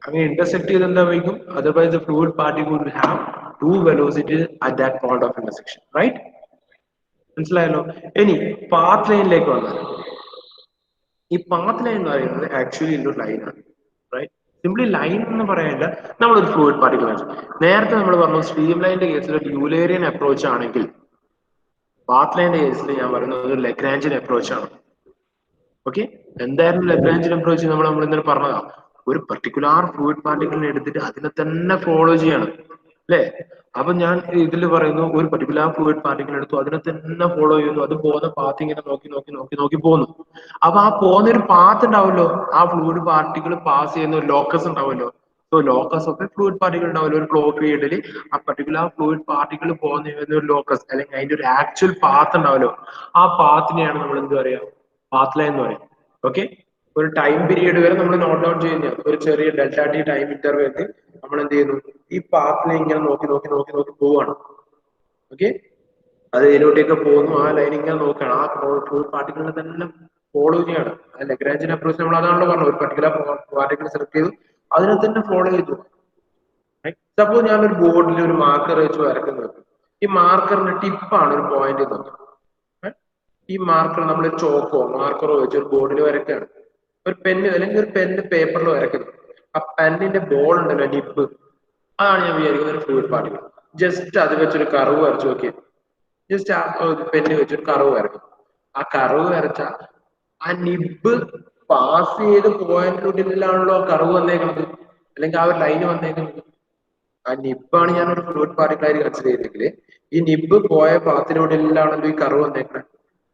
അങ്ങനെ ഇന്റർസെക്ട് ചെയ്ത് എന്താ വയ്ക്കും, otherwise the fluid particle will have two velocities at that point of intersection, right? മനസ്സിലായല്ലോ. ഇനി പാത്ത് ലൈനിലേക്ക് വന്നാൽ, ഈ പാത്ത് ലൈൻ എന്ന് പറയുന്നത് ആക്ച്വലി ഒരു ലൈനാണ്, റൈറ്റ്? സിംപ്ലി ലൈൻ എന്ന് പറയാനില്ല, നമ്മളൊരു ഫ്ലൂയിഡ് പാർട്ടിക്കിൾ ആണ്. നേരത്തെ നമ്മൾ പറഞ്ഞു സ്ട്രീം ലൈനിന്റെ കേസിൽ ഒരു യൂലേറിയൻ അപ്രോച്ച് ആണെങ്കിൽ, പാത്ത് ലൈനിന്റെ കേസിൽ ഞാൻ പറയുന്നത് ഒരു ലഗ്രാഞ്ചിയൻ അപ്രോച്ച് ആണ്. ഓക്കെ, എന്തായിരുന്നു ലഗ്രാഞ്ചിയൻ അപ്രോച്ച്? നമ്മൾ ഇന്നലെ പറഞ്ഞതാ, ഒരു പർട്ടിക്കുലർ ഫ്ലൂയിഡ് പാർട്ടിക്കിളിനെ എടുത്തിട്ട് അതിനെ തന്നെ ഫോളോ ചെയ്യാണ്, അല്ലെ? അപ്പൊ ഞാൻ ഇതിൽ പറയുന്നു, ഒരു പർട്ടിക്കുലർ ഫ്ലൂയിഡ് പാർട്ടിക്കിൾ എടുത്തു, അതിനെ തന്നെ ഫോളോ ചെയ്യുന്നു, അത് പോകുന്ന പാത്ത് ഇങ്ങനെ നോക്കി നോക്കി നോക്കി നോക്കി പോകുന്നു. അപ്പൊ ആ പോകുന്ന ഒരു പാത്ത് ഉണ്ടാവുമല്ലോ, ആ ഫ്ലൂയിഡ് പാർട്ടിക്കിൾ പാസ് ചെയ്യുന്ന ഒരു ലോക്കസ് ഉണ്ടാവുമല്ലോ. സോ ലോക്കസ് ഒക്കെ ഫ്ലൂയിഡ് പാർട്ടിക്കിൾ ഉണ്ടാവുമല്ലോ ഒരു ഫ്ലോ പീരീഡിൽ, ആ പർട്ടിക്കുലർ ഫ്ലൂയിഡ് പാർട്ടിക്കിൾ പോകുന്ന ഒരു ലോക്കസ് അല്ലെങ്കിൽ അതിന്റെ ഒരു ആക്ച്വൽ പാത്ത് ഉണ്ടാവുമല്ലോ, ആ പാത്തിനെയാണ് നമ്മൾ എന്ത് പറയാ, പാത്ത് ലൈൻ എന്ന് പറയും. ഓക്കെ, ഒരു ടൈം പീരീഡ് വരെ നമ്മൾ നോട്ട് ഡൗൺ ചെയ്യുന്ന ഒരു ചെറിയ ഡെൽറ്റ ടി ടൈം ഇന്റർവെല്ലിൽ നമ്മൾ എന്ത് ചെയ്യുന്നു, ഈ പാത്തിനെ ഇങ്ങനെ നോക്കി നോക്കി നോക്കി നോക്കി പോവാണ്. ഓക്കെ, അത് ഇതിലോട്ടേക്ക് പോകുന്നു, ആ ലൈൻ ഇങ്ങനെ നോക്കുകയാണ്, ആ ഫ്ലൂയിഡ് പാർട്ടിക്കിളിനെ തന്നെ ഫോളോ ചെയ്യാണ്. ആ ലഗ്രാഞ്ചിയൻ അപ്രോച്ച് നമ്മൾ അതാണല്ലോ പറഞ്ഞു, ഒരു പർട്ടിക്കുലർ പാർട്ടിക്കിൾ സെലക്ട് ചെയ്തു അതിനെ തന്നെ ഫോളോ ചെയ്തു. സപ്പോസ് ഞാൻ ഒരു ബോർഡിൽ ഒരു മാർക്കർ വെച്ച് വരക്കുന്നത്, ഈ മാർക്കറിന്റെ ടിപ്പാണ് ഒരു പോയിന്റ് നോക്കുന്നത്. ഈ മാർക്കർ നമ്മൾ ചോക്കോ മാർക്കറോ വെച്ച് ഒരു ബോർഡിൽ വരയ്ക്കുകയാണ്, ഒരു പെന്ന് അല്ലെങ്കിൽ ഒരു പെന്ന് പേപ്പറിൽ വരയ്ക്കുന്നു. ആ പെന്നിന്റെ ബോൾ ഉണ്ടല്ലോ, ടിപ്പ്, അതാണ് ഞാൻ വിചാരിക്കുന്ന ഒരു ഫ്ലൂയിഡ് പാർട്ടിക്കിൾ. ജസ്റ്റ് അത് വെച്ചൊരു കർവ് വരച്ചു നോക്കിയത്, ജസ്റ്റ് ആ പെന്ന് വെച്ചൊരു കർവ് വരക്കും. ആ കർവ് വരച്ച ആ നിബ് പാസ് ചെയ്ത് പോയിന്റിലാണല്ലോ കർവ് വന്നേക്കുന്നത്, അല്ലെങ്കിൽ ആ ഒരു ലൈന് വന്നേക്കുന്നത്. ആ നിബാണ് ഞാൻ ഒരു ഫ്ലൂയിഡ് പാർട്ടിക്കിൾ ആയിട്ട് കൺസിഡർ ചെയ്തെങ്കിൽ, ഈ നിബ് പോയ പാത്തിലൂടെല്ലാണല്ലോ ഈ കർവ് വന്നേക്കുന്നത്,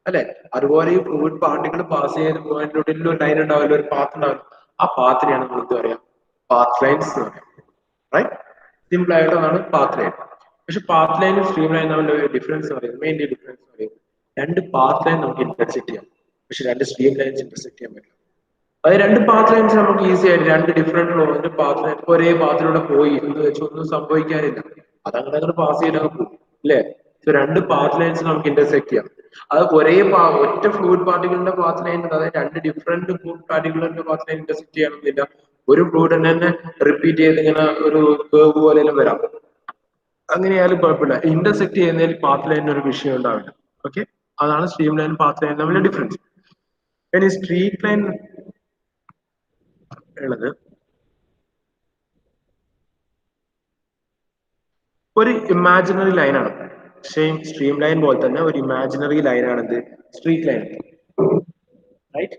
അല്ലെ? അതുപോലെ ഈ ഫ്ലൂയിഡ് പാർട്ടിക്കിൾ പാസ് ചെയ്ത് പോയിന്റിലൂടെ ഒരു ലൈൻ ഉണ്ടാവില്ല, ഒരു പാത്ത് ഉണ്ടാവില്ല. ആ പാത്തിനെയാണ് നമ്മൾ എന്ത് പറയാം, പാത്ത് ലൈൻസ് എന്ന് പറയാം, റൈറ്റ്? സിമ്പിൾ ആയിട്ടാണ് പാത്ത് ലൈൻ. പക്ഷെ പാത്ത് ലൈനും സ്ട്രീം ലൈൻ തമ്മിൽ ഒരു ഡിഫറൻസ് പറയുന്നത്, മെയിൻലി ഡിഫറൻസ് പറയുന്നത്, രണ്ട് പാത്ത് ലൈൻ നമുക്ക് ഇന്റർസെക്ട് ചെയ്യാം, പക്ഷെ രണ്ട് സ്ട്രീം ലൈൻസ് ഇന്റർസെക്ട് ചെയ്യാൻ പറ്റില്ല. അത് രണ്ട് പാത്ത് ലൈൻസ് നമുക്ക് ഈസി ആയിട്ട്, രണ്ട് ഡിഫറെന്റ് ഫ്ലോറിന്റെ പാത്ത് ലൈൻ ഒരേ പാത്തിലൂടെ പോയി എന്ന് വെച്ച് ഒന്നും സംഭവിക്കാനില്ല, അതങ്ങനെ പാസ് ചെയ്തൊക്കെ പോകും, അല്ലേ? സോ രണ്ട് പാത്ത് ലൈൻസ് നമുക്ക് ഇന്റർസെക്ട് ചെയ്യാം. അത് ഒരേ ഒറ്റ ഫ്ലൂയിഡ് പാർട്ടിക്കിളിന്റെ പാത്ത് ലൈൻ, അതായത് രണ്ട് ഡിഫറെന്റ് ഫ്ലൂയിഡ് പാർട്ടിക്കിളിന്റെ പാത്ത് ലൈൻ ഇന്റർസെക്ട് ചെയ്യണമെന്നില്ല. ഒരു ഫ്ലൂയിഡ് തന്നെ റിപ്പീറ്റ് ചെയ്ത് ഇങ്ങനെ ഒരു കേർവ് പോലെ വരാം, അങ്ങനെയായാലും കുഴപ്പമില്ല. ഇന്റർസെക്ട് ചെയ്യുന്നതിൽ പാത്ത് ലൈനിന് ഒരു വിഷയം ഉണ്ടാവില്ല. ഓക്കെ, അതാണ് സ്ട്രീം ലൈൻ പാത്ത് ലൈൻ തമ്മിലുള്ള ഡിഫറൻസ്. ഇനി സ്ട്രീറ്റ് ലൈൻ ഉള്ളത് ഒരു ഇമാജിനറി ലൈനാണ്. സെയിം സ്ട്രീം ലൈൻ പോലെ തന്നെ ഒരു ഇമാജിനറി ലൈനാണ് ഇത് സ്ട്രീറ്റ് ലൈൻ, റൈറ്റ്?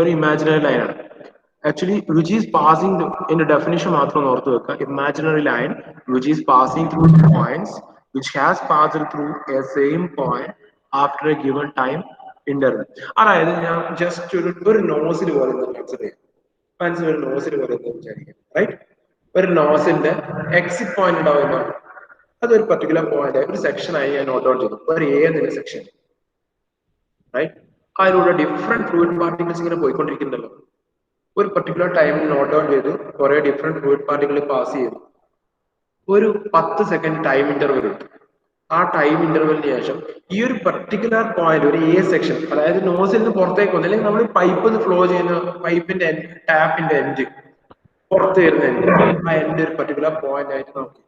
ഒരു ഇമാജിനറി ലൈനാണ്. Actually, which is passing in the definition മാത്രം ഓർത്ത് വെക്കുക. Imaginary line which is passing through the points which has passed through a same point after a given time interval. അതായത് ഞാൻ just ഒരു nozzle പോലെ consider ചെയ്യാം. മനസ്സിൽ ഒരു നോസിൽ പോലെ വിചാരിക്കാം, റൈറ്റ്? ഒരു നോസിന്റെ എക്സിറ്റ് പോയിന്റ് ഉണ്ടാവുന്ന അതൊരു പർട്ടിക്കുലർ പോയിന്റ് ഒരു സെക്ഷൻ ആയി ഞാൻ നോട്ട് ഔട്ട് ചെയ്തു. ഒരു എ എന്നുള്ള സെക്ഷൻ, റൈറ്റ്? അതിലൂടെ ഡിഫറെന്റ് ഫ്ലൂയിഡ് പാർട്ടിക്കിൾസ് ഇങ്ങനെ പോയിക്കൊണ്ടിരിക്കുന്നുണ്ടല്ലോ. ഒരു പർട്ടിക്കുലർ ടൈം നോട്ട് ഡൗൺ ചെയ്ത് കുറെ ഡിഫറെന്റ് ഫ്ലൂയിഡ് പാർട്ടിക്കിൾ പാസ് ചെയ്തു. ഒരു 10 സെക്കൻഡ് ടൈം ഇന്റർവെൽ ഉണ്ട്. ആ ടൈം ഇന്റർവെലിന് ശേഷം ഈ ഒരു പർട്ടിക്കുലർ പോയിന്റ് ഒരു എ സെക്ഷൻ, അതായത് നോസിൽ നിന്ന് പുറത്തേക്ക് വന്നു, അല്ലെങ്കിൽ നമ്മൾ പൈപ്പ് ഫ്ലോ ചെയ്യുന്ന പൈപ്പിന്റെ ടാപ്പിന്റെ എൻഡ് പുറത്ത് വരുന്ന എൻഡ്, ആ എൻഡ് ഒരു പർട്ടിക്കുലർ പോയിന്റ് ആയിട്ട് നോക്കി,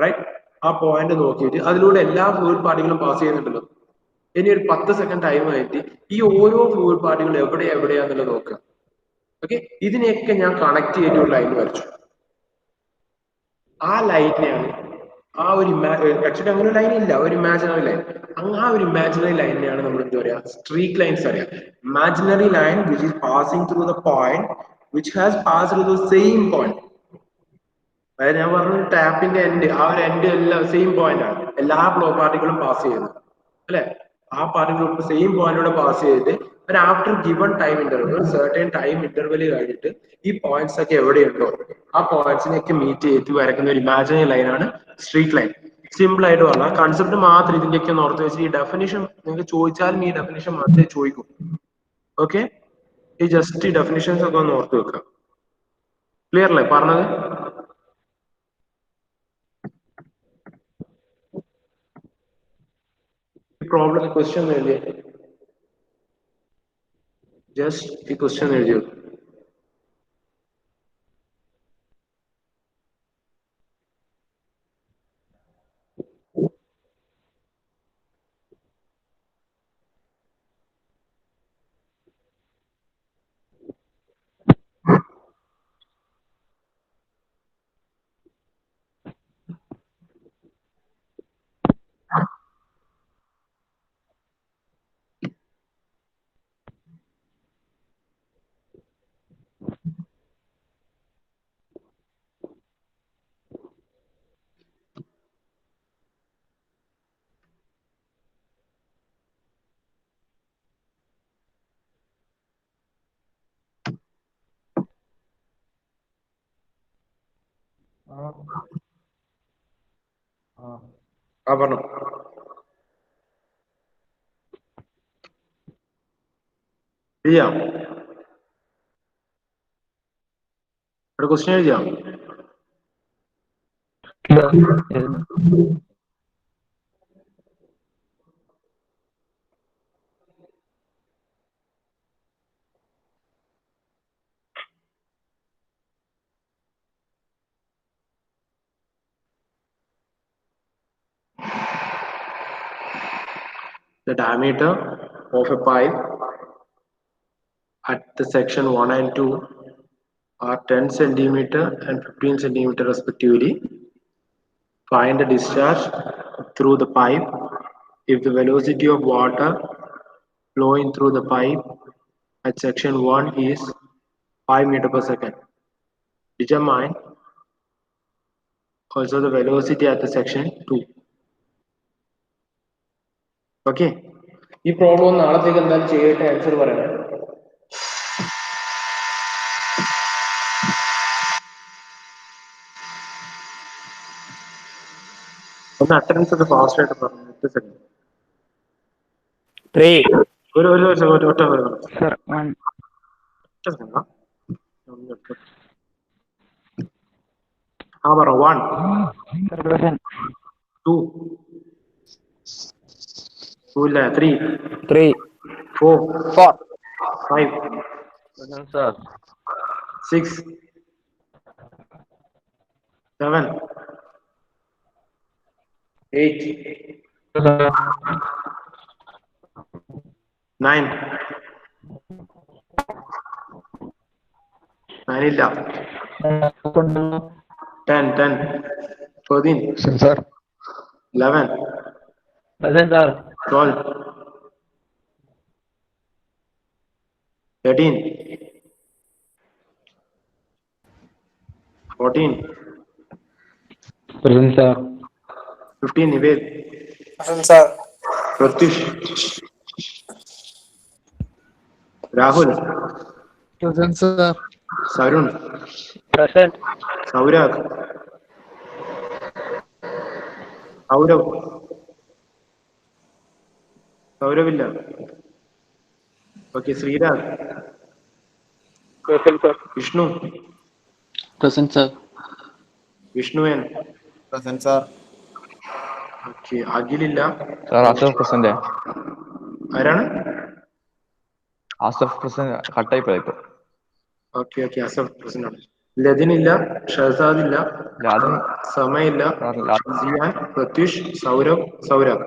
റൈറ്റ്? ആ പോയിന്റ് നോക്കിയിട്ട് അതിലൂടെ എല്ലാ ഫ്ലൂയിഡ് പാർട്ടികളും പാസ് ചെയ്യുന്നുണ്ടല്ലോ. ഇനി ഒരു 10 സെക്കൻഡ് ടൈം ആയിട്ട് ഈ ഓരോ ഫ്ലൂയിഡ് പാർട്ടികൾ എവിടെയാന്നുള്ളത് നോക്കുക. ഓക്കെ, ഇതിനെയൊക്കെ ഞാൻ കണക്ട് ചെയ്തിട്ട് ഒരു ലൈൻ വരച്ചു. ആ ലൈനെയാണ് ആ ഒരു ആക്ച്വലി അങ്ങനെ ഒരു ലൈൻ ഇല്ല, ഒരു ഇമാജിനറി ലൈൻ. ആ ഒരു ഇമാജിനറി ലൈനെയാണ് നമ്മൾ എന്താ പറയാ, സ്ട്രീക്ക് ലൈൻസ് അറിയാം. Imaginary line which is passing through the point which has passed through the same point. അതായത് ഞാൻ പറഞ്ഞു ടാപ്പിന്റെ എൻഡ്, ആ ഒരു എൻഡ് എല്ലാം സെയിം പോയിന്റ് ആണ്, എല്ലാ ഫ്ലോ പാർട്ടികളും പാസ് ചെയ്യുന്നത്, അല്ലെ? ആ പാർട്ടികൾ സെയിം പോയിന്റിലൂടെ പാസ് ചെയ്ത് ഒരു ആഫ്റ്റർ ഗിവൺ ടൈം ഇന്റർവൽ, ഒരു സർട്ടൻ ടൈം ഇന്റർവെൽ കഴിഞ്ഞിട്ട് ഈ പോയിന്റ്സ് ഒക്കെ എവിടെയുണ്ടോ ആ പോയിന്റ്സിനെയൊക്കെ മീറ്റ് ചെയ്ത് വരയ്ക്കുന്ന ഒരു ഇമാജിനറി ലൈനാണ് സ്ട്രീറ്റ് ലൈൻ. സിമ്പിൾ ആയിട്ട് പറഞ്ഞാൽ കൺസെപ്റ്റ് മാത്രം ഇതിന്റെയൊക്കെ ഒന്ന് ഓർത്ത് വെച്ച് ഈ ഡെഫിനിഷൻ നിങ്ങൾക്ക് ചോദിച്ചാലും ഈ ഡെഫിനിഷൻ മാത്രമേ ചോദിക്കൂ. ഓക്കെ, ഈ ജസ്റ്റ് ഈ ഡെഫിനിഷൻസ് ഒക്കെ ഒന്ന് ഓർത്ത് വെക്കുക. ക്ലിയർ അല്ലേ പറഞ്ഞത്? പ്രോബ്ലം ക്വസ്റ്റ്യൻ എഴുതിയ ജസ്റ്റ് ഈ ക്വസ്റ്റ്യൻ എഴുതിയോ? പറഞ്ഞു. എഴുതിയാ? ഇവിടെ question എഴുതിയാ? The diameter of a pipe at the section 1 and 2 are 10 centimeter and 15 centimeter respectively. Find the discharge through the pipe if the velocity of water flowing through the pipe at section 1 is 5 meter per second. Determine also the velocity at the section 2. Okay, ഈ problem നാളത്തേക്ക് എന്തായാലും ചെയ്തിട്ട് answer പറയണേ. ഒന്ന് attendance ഒക്കെ fast ആയിട്ട് പറഞ്ഞു. 8 second. ആ പറ. 1 2 ഇല്ല 3 4 5 6 7 8 9 ഇല്ല 10 13 11 12 13 14. Present, sir. 15. Nived. Present, sir. Pratyush. Rahul. Present, sir. Sarun. Present. Saurabh. Saurav. Sauravilla. Okay, Sriraj. Present, sir. Vishnu. Present, sir. Vishnu N. Present, sir. Okay, Agililla. Sir, Asaf present. ആരാണ്? Asaf present കട്ടായി പോയപ്പോ. Okay okay, Asaf present ആണ്. ലതിനില്ല, ഷഹസാദ് ഇല്ല, ലാദൻ സമയില്ല, സിയാൻ, Pratyush, Saurabh, Saurabh.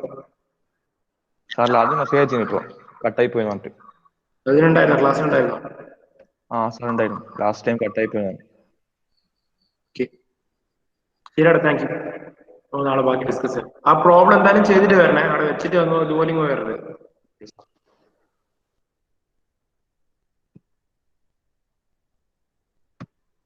Sir ലാദൻ മെസ്സേജ് അയച്ചിരുന്നു ഇപ്പൊ കട്ടായി പോയി പറഞ്ഞിട്ട്. ലതിനുണ്ടായിരുന്നോ? ക്ലാസ് ഉണ്ടായിരുന്നോ? ആ സാർ ഉണ്ടായിരുന്നു, ലാസ്റ്റ് ടൈം കട്ടായി പോയി. ഓക്കെ, ശരിയാടാ, താങ്ക് യു. നാളെ ബാക്കി ഡിസ്കസ് ചെയ്യാം. ആ പ്രോബ്ലം എന്തായാലും ചെയ്തിട്ട് വരണേ, അവിടെ വെച്ചിട്ട് വന്നോ ഇതുപോലെ വരരുത്.